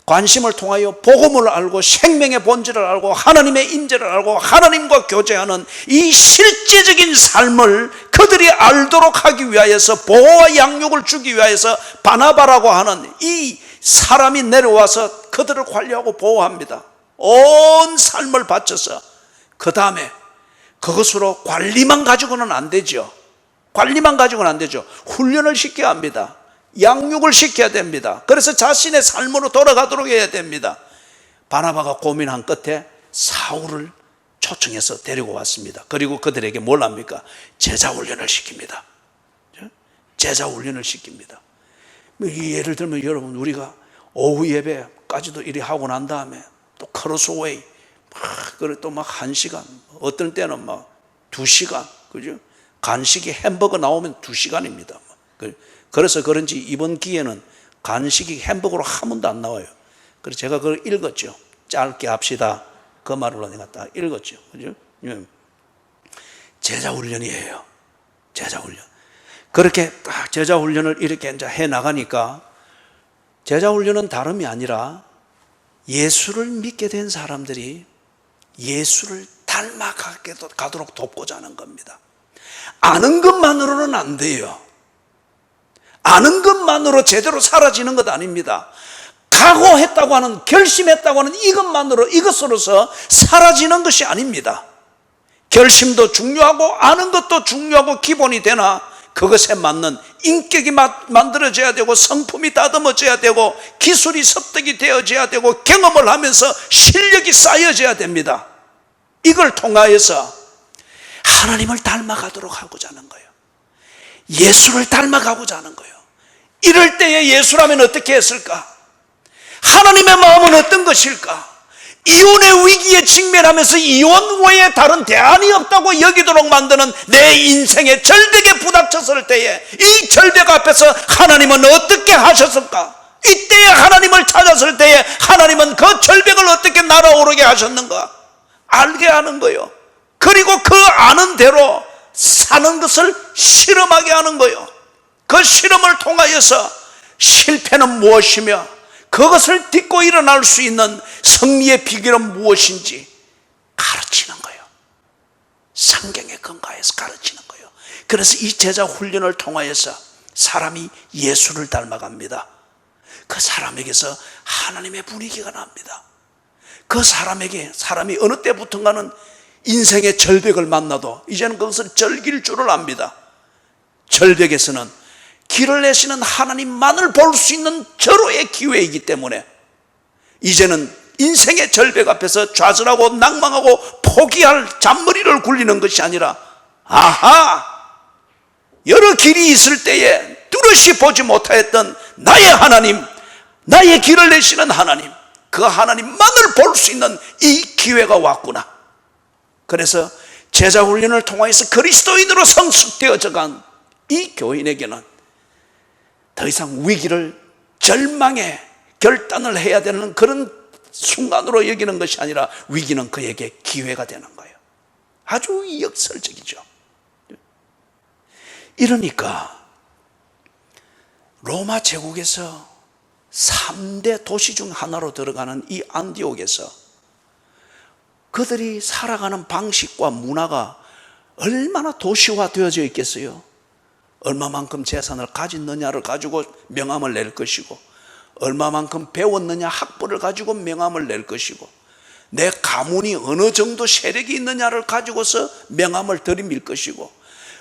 관심을 통하여 복음을 알고 생명의 본질을 알고 하나님의 임재를 알고 하나님과 교제하는 이 실제적인 삶을 그들이 알도록 하기 위하여서 보호와 양육을 주기 위하여서 바나바라고 하는 이 사람이 내려와서 그들을 관리하고 보호합니다. 온 삶을 바쳐서. 그 다음에 그것으로 관리만 가지고는 안 되죠. 관리만 가지고는 안 되죠. 훈련을 시켜야 합니다. 양육을 시켜야 됩니다. 그래서 자신의 삶으로 돌아가도록 해야 됩니다. 바나바가 고민한 끝에 사울을 초청해서 데리고 왔습니다. 그리고 그들에게 뭘 합니까? 제자 훈련을 시킵니다. 제자 훈련을 시킵니다. 예를 들면 여러분, 우리가 오후 예배까지도 이리 하고 난 다음에 또 크로스웨이 또 막 1시간, 어떤 때는 막 2시간, 그죠? 간식이 햄버거 나오면 2시간입니다. 그래서 그런지 이번 기회는 간식이 햄버거로 한 번도 안 나와요. 그래서 제가 그걸 읽었죠. 짧게 합시다. 그 말로 내가 딱 읽었죠. 그죠? 제자 훈련이에요. 제자 훈련. 그렇게 딱 제자 훈련을 이렇게 이제 해 나가니까 제자 훈련은 다름이 아니라 예수를 믿게 된 사람들이 예수를 닮아가도록 돕고자 하는 겁니다. 아는 것만으로는 안 돼요. 아는 것만으로 제대로 사라지는 것 아닙니다. 각오했다고 하는, 결심했다고 하는 이것으로서 사라지는 것이 아닙니다. 결심도 중요하고 아는 것도 중요하고 기본이 되나 그것에 맞는 인격이 만들어져야 되고 성품이 다듬어져야 되고 기술이 습득이 되어져야 되고 경험을 하면서 실력이 쌓여져야 됩니다. 이걸 통하여서 하나님을 닮아가도록 하고자 하는 거예요. 예수를 닮아가고자 하는 거예요. 이럴 때에 예수라면 어떻게 했을까? 하나님의 마음은 어떤 것일까? 이혼의 위기에 직면하면서 이혼 외에 다른 대안이 없다고 여기도록 만드는 내 인생의 절벽에 부닥쳤을 때에 이 절벽 앞에서 하나님은 어떻게 하셨을까? 이때에 하나님을 찾았을 때에 하나님은 그 절벽을 어떻게 날아오르게 하셨는가? 알게 하는 거예요. 그리고 그 아는 대로 사는 것을 실험하게 하는 거예요. 그 실험을 통하여서 실패는 무엇이며 그것을 딛고 일어날 수 있는 승리의 비결은 무엇인지 가르치는 거예요. 성경에 근거해서 가르치는 거예요. 그래서 이 제자 훈련을 통하여서 사람이 예수를 닮아갑니다. 그 사람에게서 하나님의 분위기가 납니다. 그 사람이 어느 때부턴가는 인생의 절벽을 만나도 이제는 그것을 즐길 줄을 압니다. 절벽에서는 길을 내시는 하나님만을 볼 수 있는 절호의 기회이기 때문에 이제는 인생의 절벽 앞에서 좌절하고 낭망하고 포기할 잔머리를 굴리는 것이 아니라 아하! 여러 길이 있을 때에 버릇이 보지 못하였던 나의 하나님, 나의 길을 내시는 하나님, 그 하나님만을 볼 수 있는 이 기회가 왔구나. 그래서 제자훈련을 통하여서 그리스도인으로 성숙되어져간 이 교인에게는 더 이상 위기를 절망의 결단을 해야 되는 그런 순간으로 여기는 것이 아니라 위기는 그에게 기회가 되는 거예요. 아주 역설적이죠. 이러니까 로마 제국에서 3대 도시 중 하나로 들어가는 이 안디옥에서 그들이 살아가는 방식과 문화가 얼마나 도시화되어져 있겠어요? 얼마만큼 재산을 가졌느냐를 가지고 명함을 낼 것이고, 얼마만큼 배웠느냐 학벌을 가지고 명함을 낼 것이고, 내 가문이 어느 정도 세력이 있느냐를 가지고서 명함을 들이밀 것이고,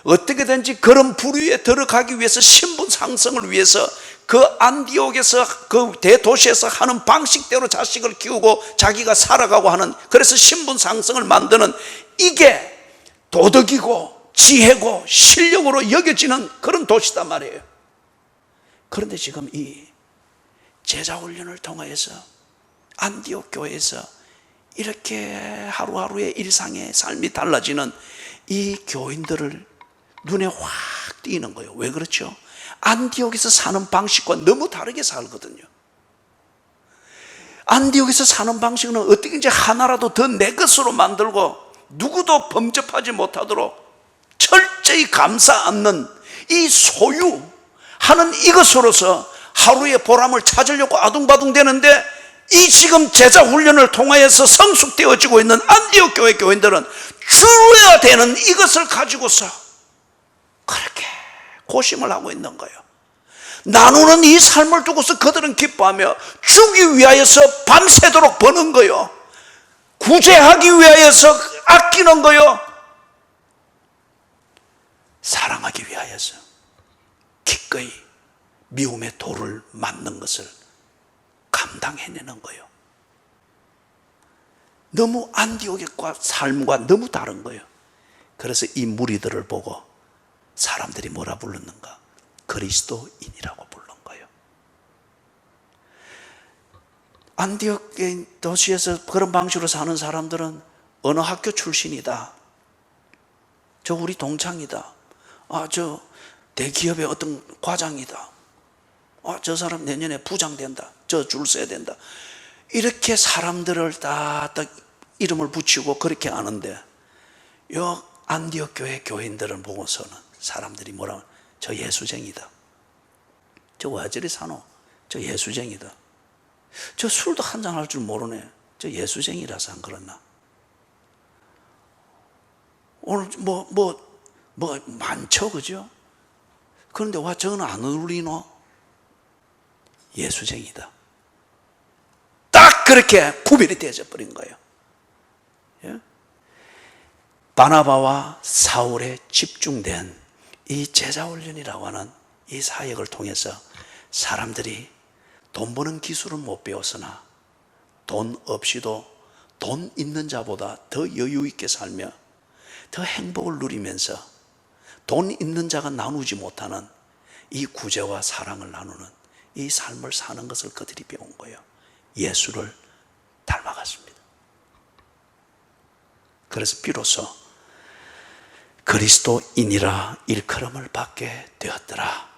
어떻게든지 그런 부류에 들어가기 위해서 신분 상승을 위해서 그 안디옥에서 그 대도시에서 하는 방식대로 자식을 키우고 자기가 살아가고 하는, 그래서 신분 상승을 만드는, 이게 도덕이고 지혜고 실력으로 여겨지는 그런 도시단 말이에요. 그런데 지금 이 제자훈련을 통해서 안디옥 교회에서 이렇게 하루하루의 일상의 삶이 달라지는 이 교인들을 눈에 확 띄는 거예요. 왜 그렇죠? 안디옥에서 사는 방식과 너무 다르게 살거든요. 안디옥에서 사는 방식은 어떻게 이제 하나라도 더 내 것으로 만들고 누구도 범접하지 못하도록 철저히 감싸 안는 이 소유하는 이것으로서 하루의 보람을 찾으려고 아둥바둥 되는데, 이 지금 제자 훈련을 통하여서 성숙되어지고 있는 안디옥 교회 교인들은 주어야 되는 이것을 가지고서 그렇게 고심을 하고 있는 거예요. 나누는 이 삶을 두고서 그들은 기뻐하며 주기 위하여서 밤새도록 버는 거요, 구제하기 위하여서 아끼는 거요, 사랑하기 위하여서 기꺼이 미움의 돌을 맞는 것을 감당해내는 거예요. 너무 안디옥의 삶과 너무 다른 거예요. 그래서 이 무리들을 보고 사람들이 뭐라 불렀는가? 그리스도인이라고 부른 거예요. 안디옥의 도시에서 그런 방식으로 사는 사람들은 어느 학교 출신이다, 저 우리 동창이다, 저 대기업의 어떤 과장이다, 저 사람 내년에 부장 된다, 저 줄 서야 된다, 이렇게 사람들을 다 이름을 붙이고 그렇게 아는데, 요 안디옥 교회 교인들을 보고서는 사람들이 뭐라 하면, 저 예수쟁이다, 저 왜 저리 사노, 저 예수쟁이다, 저 술도 한잔 할 줄 모르네, 저 예수쟁이라서 안 그렇나, 오늘 뭐 많죠, 그죠? 그런데 와 저는 안 어울리노? 예수쟁이다. 딱 그렇게 구별이 되어져 버린 거예요. 예? 바나바와 사울에 집중된 이 제자훈련이라고 하는 이 사역을 통해서 사람들이 돈 버는 기술은 못 배웠으나 돈 없이도 돈 있는 자보다 더 여유 있게 살며 더 행복을 누리면서 돈 있는 자가 나누지 못하는 이 구제와 사랑을 나누는 이 삶을 사는 것을 그들이 배운 거예요. 예수를 닮아갔습니다. 그래서 비로소 그리스도인이라 일컬음을 받게 되었더라.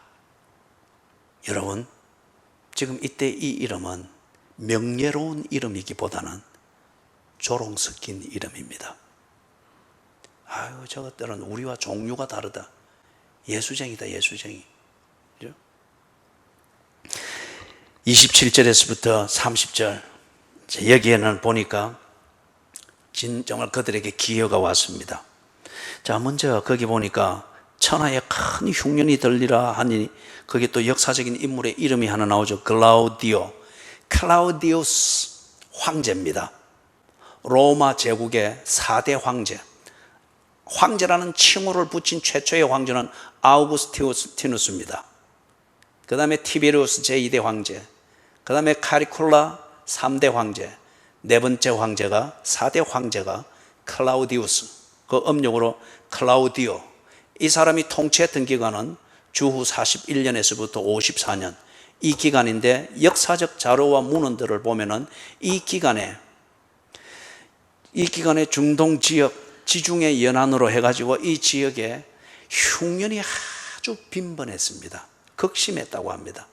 여러분, 지금 이때 이 이름은 명예로운 이름이기보다는 조롱 섞인 이름입니다. 아유, 저것들은 우리와 종류가 다르다, 예수쟁이다, 예수쟁이. 27절에서부터 30절, 여기에는 보니까 정말 그들에게 기회가 왔습니다. 자, 먼저 거기 보니까 천하에 큰 흉년이 들리라 하니, 거기 또 역사적인 인물의 이름이 하나 나오죠. 클라우디우스 황제입니다. 로마 제국의 4대 황제. 황제라는 칭호를 붙인 최초의 황제는 아우구스티누스입니다. 그 다음에 티베리우스 제2대 황제, 그 다음에 카리쿨라 3대 황제, 네 번째 황제가 4대 황제가 클라우디우스, 그 음력으로 클라우디오. 이 사람이 통치했던 기간은 주후 41년에서부터 54년 이 기간인데 역사적 자료와 문헌들을 보면은 이 기간에 중동 지역 지중해 연안으로 해가지고 이 지역에 흉년이 아주 빈번했습니다. 극심했다고 합니다.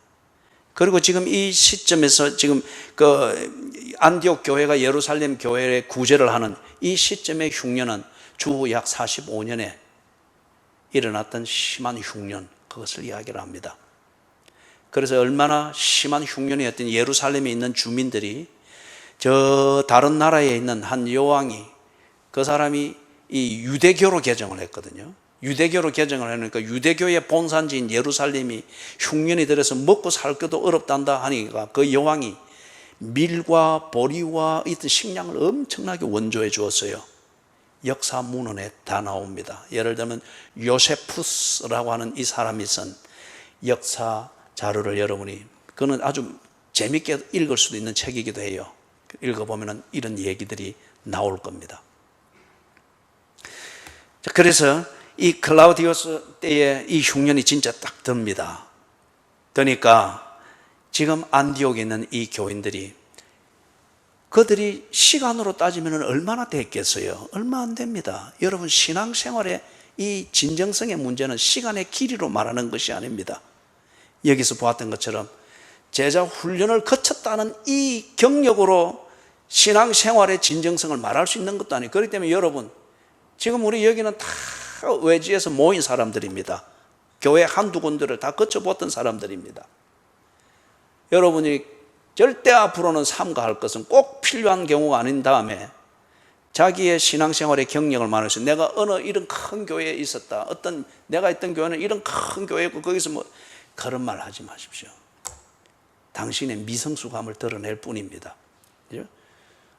그리고 지금 이 시점에서 지금 그 안디옥 교회가 예루살렘 교회에 구제를 하는 이 시점의 흉년은 주후 약 45년에 일어났던 심한 흉년, 그것을 이야기를 합니다. 그래서 얼마나 심한 흉년이었던 예루살렘에 있는 주민들이 저 다른 나라에 있는 한 여왕이 그 사람이 이 유대교로 개정을 했거든요. 유대교로 개정을 하니까 유대교의 본산지인 예루살렘이 흉년이 들어서 먹고 살 것도 어렵단다 하니까 그 여왕이 밀과 보리와 있던 식량을 엄청나게 원조해 주었어요. 역사 문헌에 다 나옵니다. 예를 들면 요세푸스라고 하는 이 사람이 쓴 역사 자료를 여러분이, 그는 아주 재밌게 읽을 수도 있는 책이기도 해요. 읽어보면 이런 얘기들이 나올 겁니다. 그래서 이 클라우디우스 때에 이 흉년이 진짜 딱 듭니다. 그러니까 지금 안디옥에 있는 이 교인들이, 그들이 시간으로 따지면 얼마나 됐겠어요? 얼마 안 됩니다. 여러분, 신앙생활의 이 진정성의 문제는 시간의 길이로 말하는 것이 아닙니다. 여기서 보았던 것처럼 제자 훈련을 거쳤다는 이 경력으로 신앙생활의 진정성을 말할 수 있는 것도 아니고, 그렇기 때문에 여러분, 지금 우리 여기는 다 외지에서 모인 사람들입니다. 교회 한두 군데를 다 거쳐보았던 사람들입니다. 여러분이 절대 앞으로는 삼가할 것은 꼭 필요한 경우가 아닌 다음에 자기의 신앙생활의 경력을 말해서 내가 어느 이런 큰 교회에 있었다, 어떤 내가 있던 교회는 이런 큰 교회고 거기서 뭐, 그런 말 하지 마십시오. 당신의 미성숙함을 드러낼 뿐입니다. 그죠?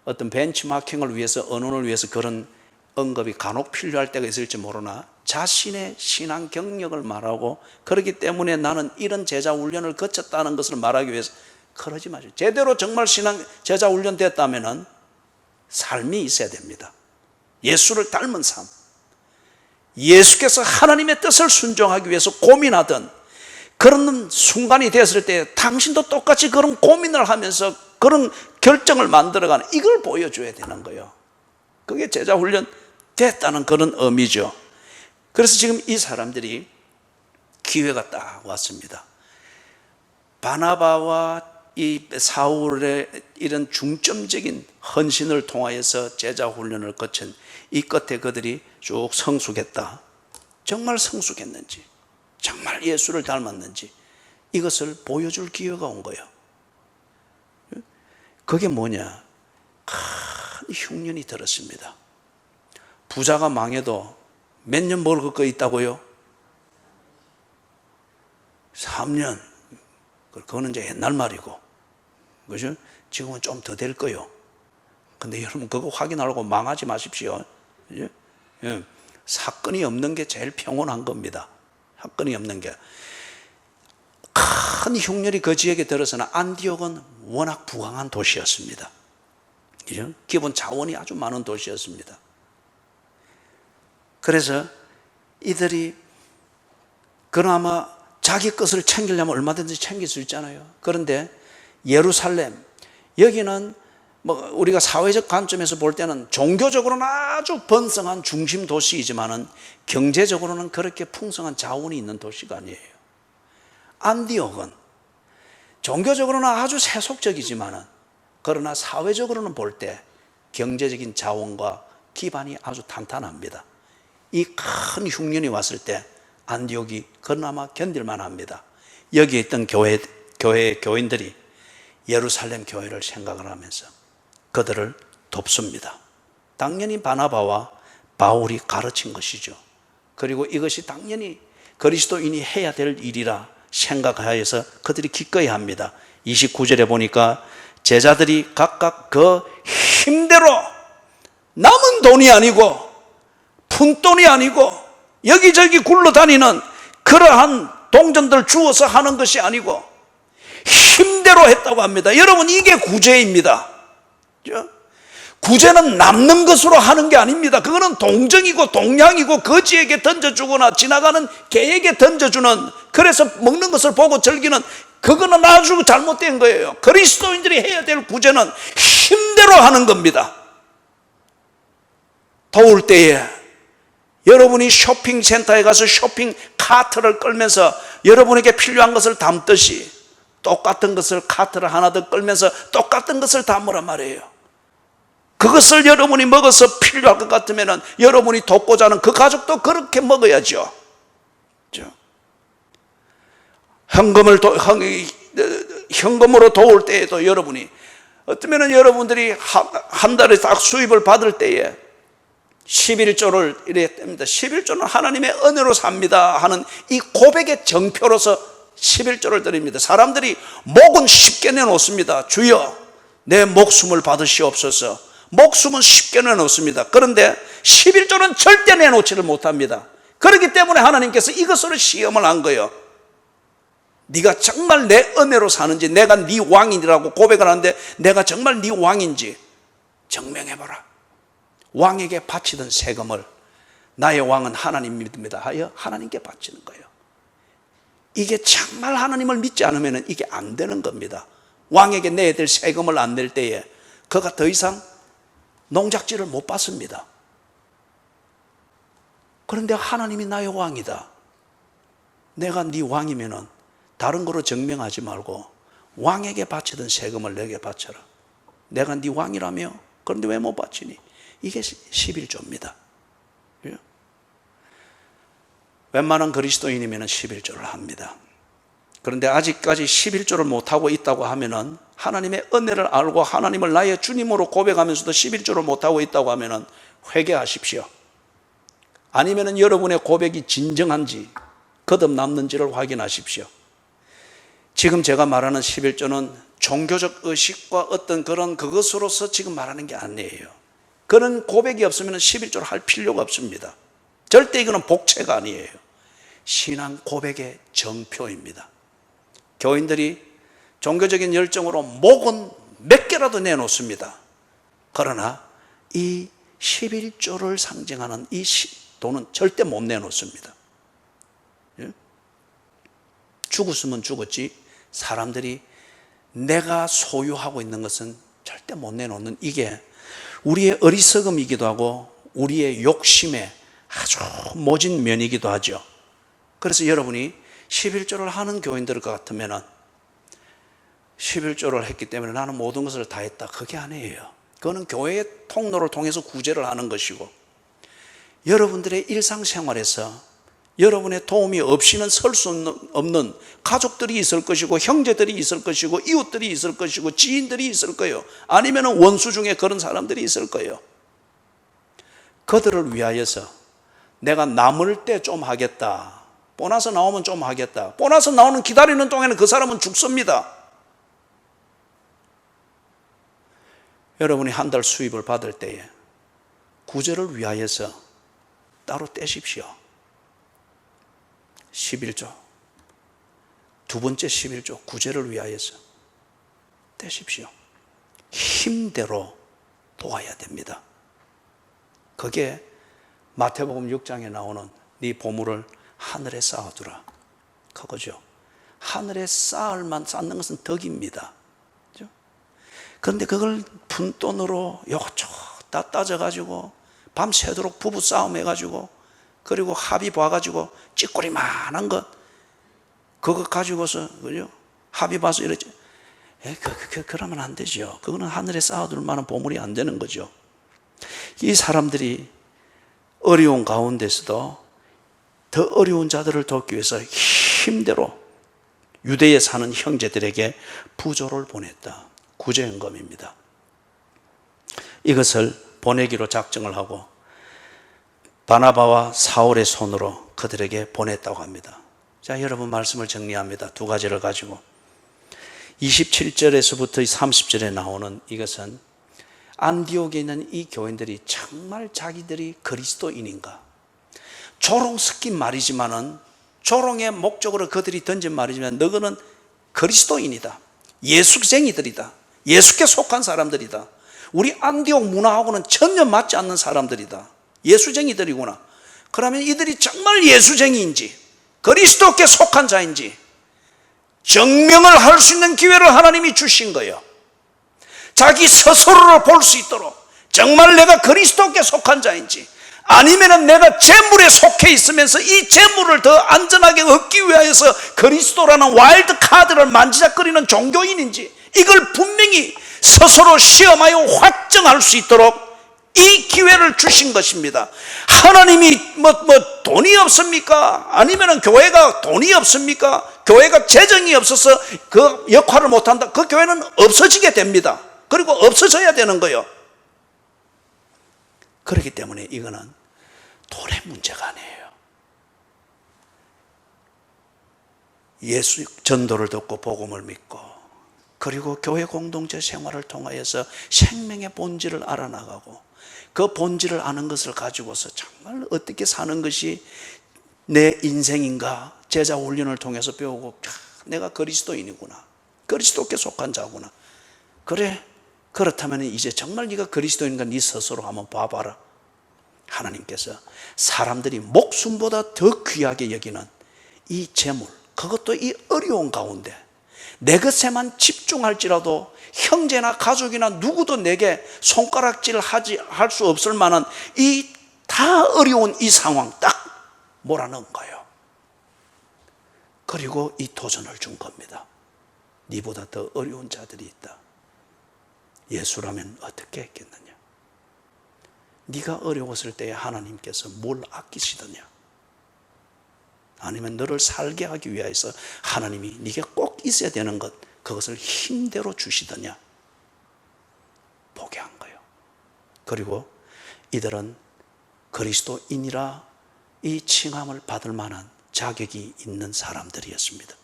어떤 벤치마킹을 위해서, 언론을 위해서 그런 언급이 간혹 필요할 때가 있을지 모르나 자신의 신앙 경력을 말하고, 그렇기 때문에 나는 이런 제자 훈련을 거쳤다는 것을 말하기 위해서 그러지 마십시오. 제대로 정말 신앙 제자 훈련 됐다면은 삶이 있어야 됩니다. 예수를 닮은 삶. 예수께서 하나님의 뜻을 순종하기 위해서 고민하던 그런 순간이 되었을 때 당신도 똑같이 그런 고민을 하면서 그런 결정을 만들어가는, 이걸 보여줘야 되는 거예요. 그게 제자 훈련 됐다는 그런 의미죠. 그래서 지금 이 사람들이 기회가 딱 왔습니다. 바나바와 이 사울의 이런 중점적인 헌신을 통하여서 제자 훈련을 거친 이 끝에 그들이 쭉 성숙했다. 정말 성숙했는지, 정말 예수를 닮았는지, 이것을 보여줄 기회가 온 거예요. 그게 뭐냐? 큰 흉년이 들었습니다. 부자가 망해도 몇 년 먹을 거 있다고요? 3년. 그거는 이제 옛날 말이고, 그죠? 지금은 좀 더 될 거요. 근데 여러분, 그거 확인하려고 망하지 마십시오. 그죠? 예. 사건이 없는 게 제일 평온한 겁니다. 사건이 없는 게. 큰 흉년이 그 지역에 들어서는 안디옥은 워낙 부강한 도시였습니다. 그죠? 기본 자원이 아주 많은 도시였습니다. 그래서 이들이 그나마 자기 것을 챙기려면 얼마든지 챙길 수 있잖아요. 그런데 예루살렘, 여기는 뭐 우리가 사회적 관점에서 볼 때는 종교적으로는 아주 번성한 중심 도시이지만은 경제적으로는 그렇게 풍성한 자원이 있는 도시가 아니에요. 안디옥은 종교적으로는 아주 세속적이지만은, 그러나 사회적으로는 볼 때 경제적인 자원과 기반이 아주 탄탄합니다. 이 큰 흉년이 왔을 때 안디옥이 그나마 견딜만 합니다. 여기에 있던 교인들이 예루살렘 교회를 생각을 하면서 그들을 돕습니다. 당연히 바나바와 바울이 가르친 것이죠. 그리고 이것이 당연히 그리스도인이 해야 될 일이라 생각하여서 그들이 기꺼이 합니다. 29절에 보니까 제자들이 각각 그 힘대로, 남은 돈이 아니고 푼돈이 아니고 여기저기 굴러다니는 그러한 동전들 주워서 하는 것이 아니고 힘대로 했다고 합니다. 여러분, 이게 구제입니다. 구제는 남는 것으로 하는 게 아닙니다. 그거는 동정이고 동량이고 거지에게 던져주거나 지나가는 개에게 던져주는, 그래서 먹는 것을 보고 즐기는, 그거는 아주 잘못된 거예요. 그리스도인들이 해야 될 구제는 힘대로 하는 겁니다. 더울 때에 여러분이 쇼핑센터에 가서 쇼핑 카트를 끌면서 여러분에게 필요한 것을 담듯이 똑같은 것을 카트를 하나 더 끌면서 똑같은 것을 담으란 말이에요. 그것을 여러분이 먹어서 필요할 것 같으면 여러분이 돕고자 하는 그 가족도 그렇게 먹어야죠. 현금으로 도울 때에도 여러분이, 어쩌면 여러분들이 한 달에 딱 수입을 받을 때에 11조를 이래 뗍니다. 11조는 하나님의 은혜로 삽니다 하는 이 고백의 정표로서 11조를 드립니다. 사람들이 목은 쉽게 내놓습니다. 주여 내 목숨을 받으시옵소서. 목숨은 쉽게 내놓습니다. 그런데 11조는 절대 내놓지를 못합니다. 그렇기 때문에 하나님께서 이것으로 시험을 한 거예요. 네가 정말 내 은혜로 사는지, 내가 네 왕이라고 고백을 하는데 내가 정말 네 왕인지 증명해봐라. 왕에게 바치던 세금을 나의 왕은 하나님입니다 하여 하나님께 바치는 거예요. 이게 정말 하나님을 믿지 않으면 이게 안 되는 겁니다. 왕에게 내야 될 세금을 안 낼 때에 그가 더 이상 농작지를 못 받습니다. 그런데 하나님이 나의 왕이다. 내가 네 왕이면은 다른 거로 증명하지 말고 왕에게 바치던 세금을 내게 바쳐라. 내가 네 왕이라며? 그런데 왜 못 바치니? 이게 11조입니다. 웬만한 그리스도인이면 11조를 합니다. 그런데 아직까지 11조를 못하고 있다고 하면은, 하나님의 은혜를 알고 하나님을 나의 주님으로 고백하면서도 11조를 못하고 있다고 하면은 회개하십시오. 아니면은 여러분의 고백이 진정한지 거듭남는지를 확인하십시오. 지금 제가 말하는 11조는 종교적 의식과 어떤 그런 그것으로서 지금 말하는 게 아니에요. 그런 고백이 없으면 11조를 할 필요가 없습니다. 절대 이거는 복채가 아니에요. 신앙 고백의 정표입니다. 교인들이 종교적인 열정으로 목은 몇 개라도 내놓습니다. 그러나 이 11조를 상징하는 이 돈은 절대 못 내놓습니다. 죽었으면 죽었지, 사람들이 내가 소유하고 있는 것은 절대 못 내놓는, 이게 우리의 어리석음이기도 하고 우리의 욕심의 아주 모진 면이기도 하죠. 그래서 여러분이 11조를 하는 교인들 것 같으면 11조를 했기 때문에 나는 모든 것을 다 했다, 그게 아니에요. 그거는 교회의 통로를 통해서 구제를 하는 것이고, 여러분들의 일상생활에서 여러분의 도움이 없이는 설 수 없는 가족들이 있을 것이고, 형제들이 있을 것이고, 이웃들이 있을 것이고, 지인들이 있을 거예요. 아니면 원수 중에 그런 사람들이 있을 거예요. 그들을 위하여서 내가 남을 때 좀 하겠다, 보너스 나오면 좀 하겠다, 보너스 나오는 기다리는 동안에는 그 사람은 죽습니다. 여러분이 한 달 수입을 받을 때에 구제를 위하여서 따로 떼십시오. 11조, 두 번째 11조 구제를 위하여서 떼십시오. 힘대로 도와야 됩니다. 그게 마태복음 6장에 나오는 네 보물을 하늘에 쌓아두라, 그거죠. 하늘에 쌓는 것은 덕입니다. 그런데 그걸 푼돈으로 요것저것 다 따져가지고 밤새도록 부부싸움 해가지고, 그리고 합의 봐가지고 찌꼬리만한 것 그거 가지고서, 그죠? 합의 봐서 이러지. 그러면 안 되죠. 그거는 하늘에 쌓아둘 만한 보물이 안 되는 거죠. 이 사람들이 어려운 가운데서도 더 어려운 자들을 돕기 위해서 힘대로 유대에 사는 형제들에게 부조를 보냈다. 구제연금입니다. 이것을 보내기로 작정을 하고 바나바와 사울의 손으로 그들에게 보냈다고 합니다. 자, 여러분, 말씀을 정리합니다. 두 가지를 가지고 27절에서부터 30절에 나오는 이것은 안디옥에 있는 이 교인들이 정말 자기들이 그리스도인인가, 조롱 섞인 말이지만은, 조롱의 목적으로 그들이 던진 말이지만, 너희는 그리스도인이다, 예수쟁이들이다, 예수께 속한 사람들이다, 우리 안디옥 문화하고는 전혀 맞지 않는 사람들이다. 예수쟁이들이구나. 그러면 이들이 정말 예수쟁이인지 그리스도께 속한 자인지 증명을 할 수 있는 기회를 하나님이 주신 거예요. 자기 스스로를 볼 수 있도록 정말 내가 그리스도께 속한 자인지 아니면 내가 재물에 속해 있으면서 이 재물을 더 안전하게 얻기 위하여서 그리스도라는 와일드 카드를 만지작거리는 종교인인지 이걸 분명히 스스로 시험하여 확정할 수 있도록 이 기회를 주신 것입니다. 하나님이 돈이 없습니까? 아니면 교회가 돈이 없습니까? 교회가 재정이 없어서 그 역할을 못한다. 그 교회는 없어지게 됩니다. 그리고 없어져야 되는 거예요. 그렇기 때문에 이거는 돈의 문제가 아니에요. 예수 전도를 듣고 복음을 믿고 그리고 교회 공동체 생활을 통하여서 생명의 본질을 알아나가고 그 본질을 아는 것을 가지고서 정말 어떻게 사는 것이 내 인생인가 제자 훈련을 통해서 배우고 내가 그리스도인이구나. 그리스도께 속한 자구나. 그래 그렇다면 이제 정말 네가 그리스도인가 네 스스로 한번 봐봐라. 하나님께서 사람들이 목숨보다 더 귀하게 여기는 이 재물 그것도 이 어려운 가운데 내 것에만 집중할지라도 형제나 가족이나 누구도 내게 손가락질 할 수 없을 만한 이 다 어려운 이 상황 딱 몰아넣은 거예요. 그리고 이 도전을 준 겁니다. 네보다 더 어려운 자들이 있다. 예수라면 어떻게 했겠느냐? 네가 어려웠을 때에 하나님께서 뭘 아끼시더냐? 아니면 너를 살게 하기 위해서 하나님이 네게 꼭 있어야 되는 것 그것을 힘대로 주시더냐? 보게 한 거예요. 그리고 이들은 그리스도인이라 이 칭함을 받을 만한 자격이 있는 사람들이었습니다.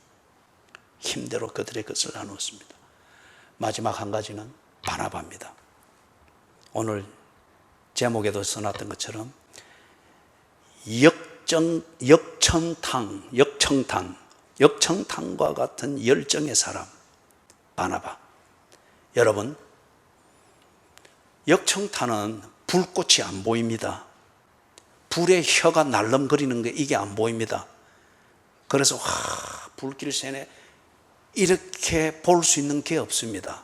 힘대로 그들의 것을 나누었습니다. 마지막 한 가지는 바나바입니다. 오늘 제목에도 써놨던 것처럼 역청탕과 같은 열정의 사람 바나바. 여러분 역청탄은 불꽃이 안 보입니다. 불의 혀가 날름거리는 게 이게 안 보입니다. 그래서 불길새네 이렇게 볼 수 있는 게 없습니다.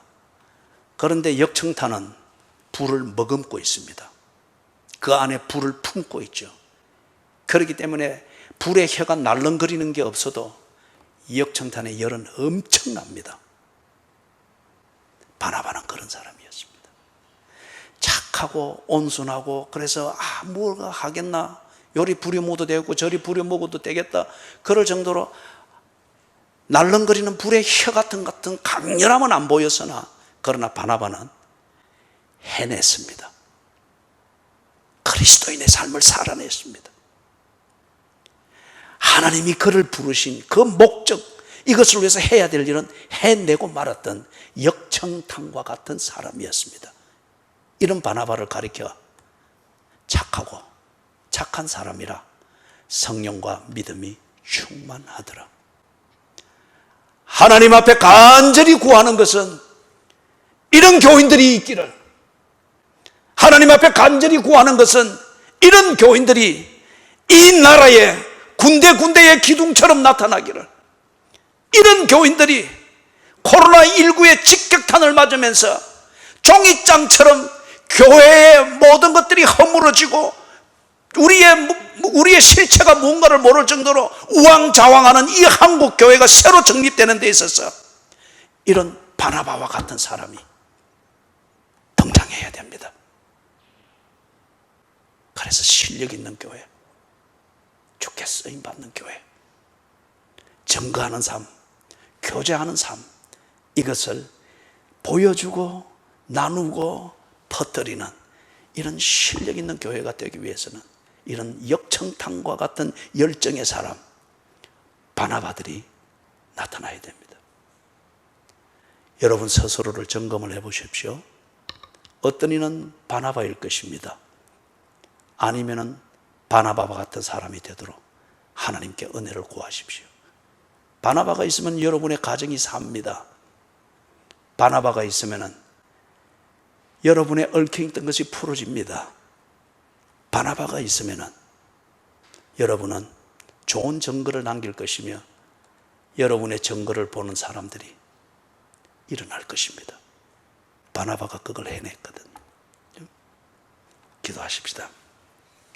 그런데 역청탄은 불을 머금고 있습니다. 그 안에 불을 품고 있죠. 그렇기 때문에 불의 혀가 날름거리는 게 없어도 역청탄의 열은 엄청납니다. 바나바는 그런 사람이었습니다. 착하고 온순하고 그래서 뭐가 하겠나 요리 부려먹어도 되고 저리 부려먹어도 되겠다 그럴 정도로 날름거리는 불의 혀 같은 강렬함은 안 보였으나 그러나 바나바는 해냈습니다. 그리스도인의 삶을 살아냈습니다. 하나님이 그를 부르신 그 목적 이것을 위해서 해야 될 일은 해내고 말았던 역청탕과 같은 사람이었습니다. 이런 바나바를 가리켜 착하고 착한 사람이라 성령과 믿음이 충만하더라. 하나님 앞에 간절히 구하는 것은 이런 교인들이 있기를, 하나님 앞에 간절히 구하는 것은 이런 교인들이 이 나라에 군데군데의 기둥처럼 나타나기를, 이런 교인들이 코로나19의 직격탄을 맞으면서 종이장처럼 교회의 모든 것들이 허물어지고 우리의 실체가 뭔가를 모를 정도로 우왕좌왕하는 이 한국 교회가 새로 정립되는 데 있어서 이런 바나바와 같은 사람이 등장해야 됩니다. 그래서 실력 있는 교회, 주께 쓰임받는 교회, 증거하는 삶, 교제하는 삶, 이것을 보여주고 나누고 퍼뜨리는 이런 실력 있는 교회가 되기 위해서는 이런 역청탕과 같은 열정의 사람, 바나바들이 나타나야 됩니다. 여러분 스스로를 점검을 해보십시오. 어떤 이는 바나바일 것입니다. 아니면은 바나바와 같은 사람이 되도록 하나님께 은혜를 구하십시오. 바나바가 있으면 여러분의 가정이 삽니다. 바나바가 있으면은 여러분의 얽혀있던 것이 풀어집니다. 바나바가 있으면은 여러분은 좋은 증거를 남길 것이며 여러분의 증거를 보는 사람들이 일어날 것입니다. 바나바가 그걸 해냈거든요. 기도하십시다.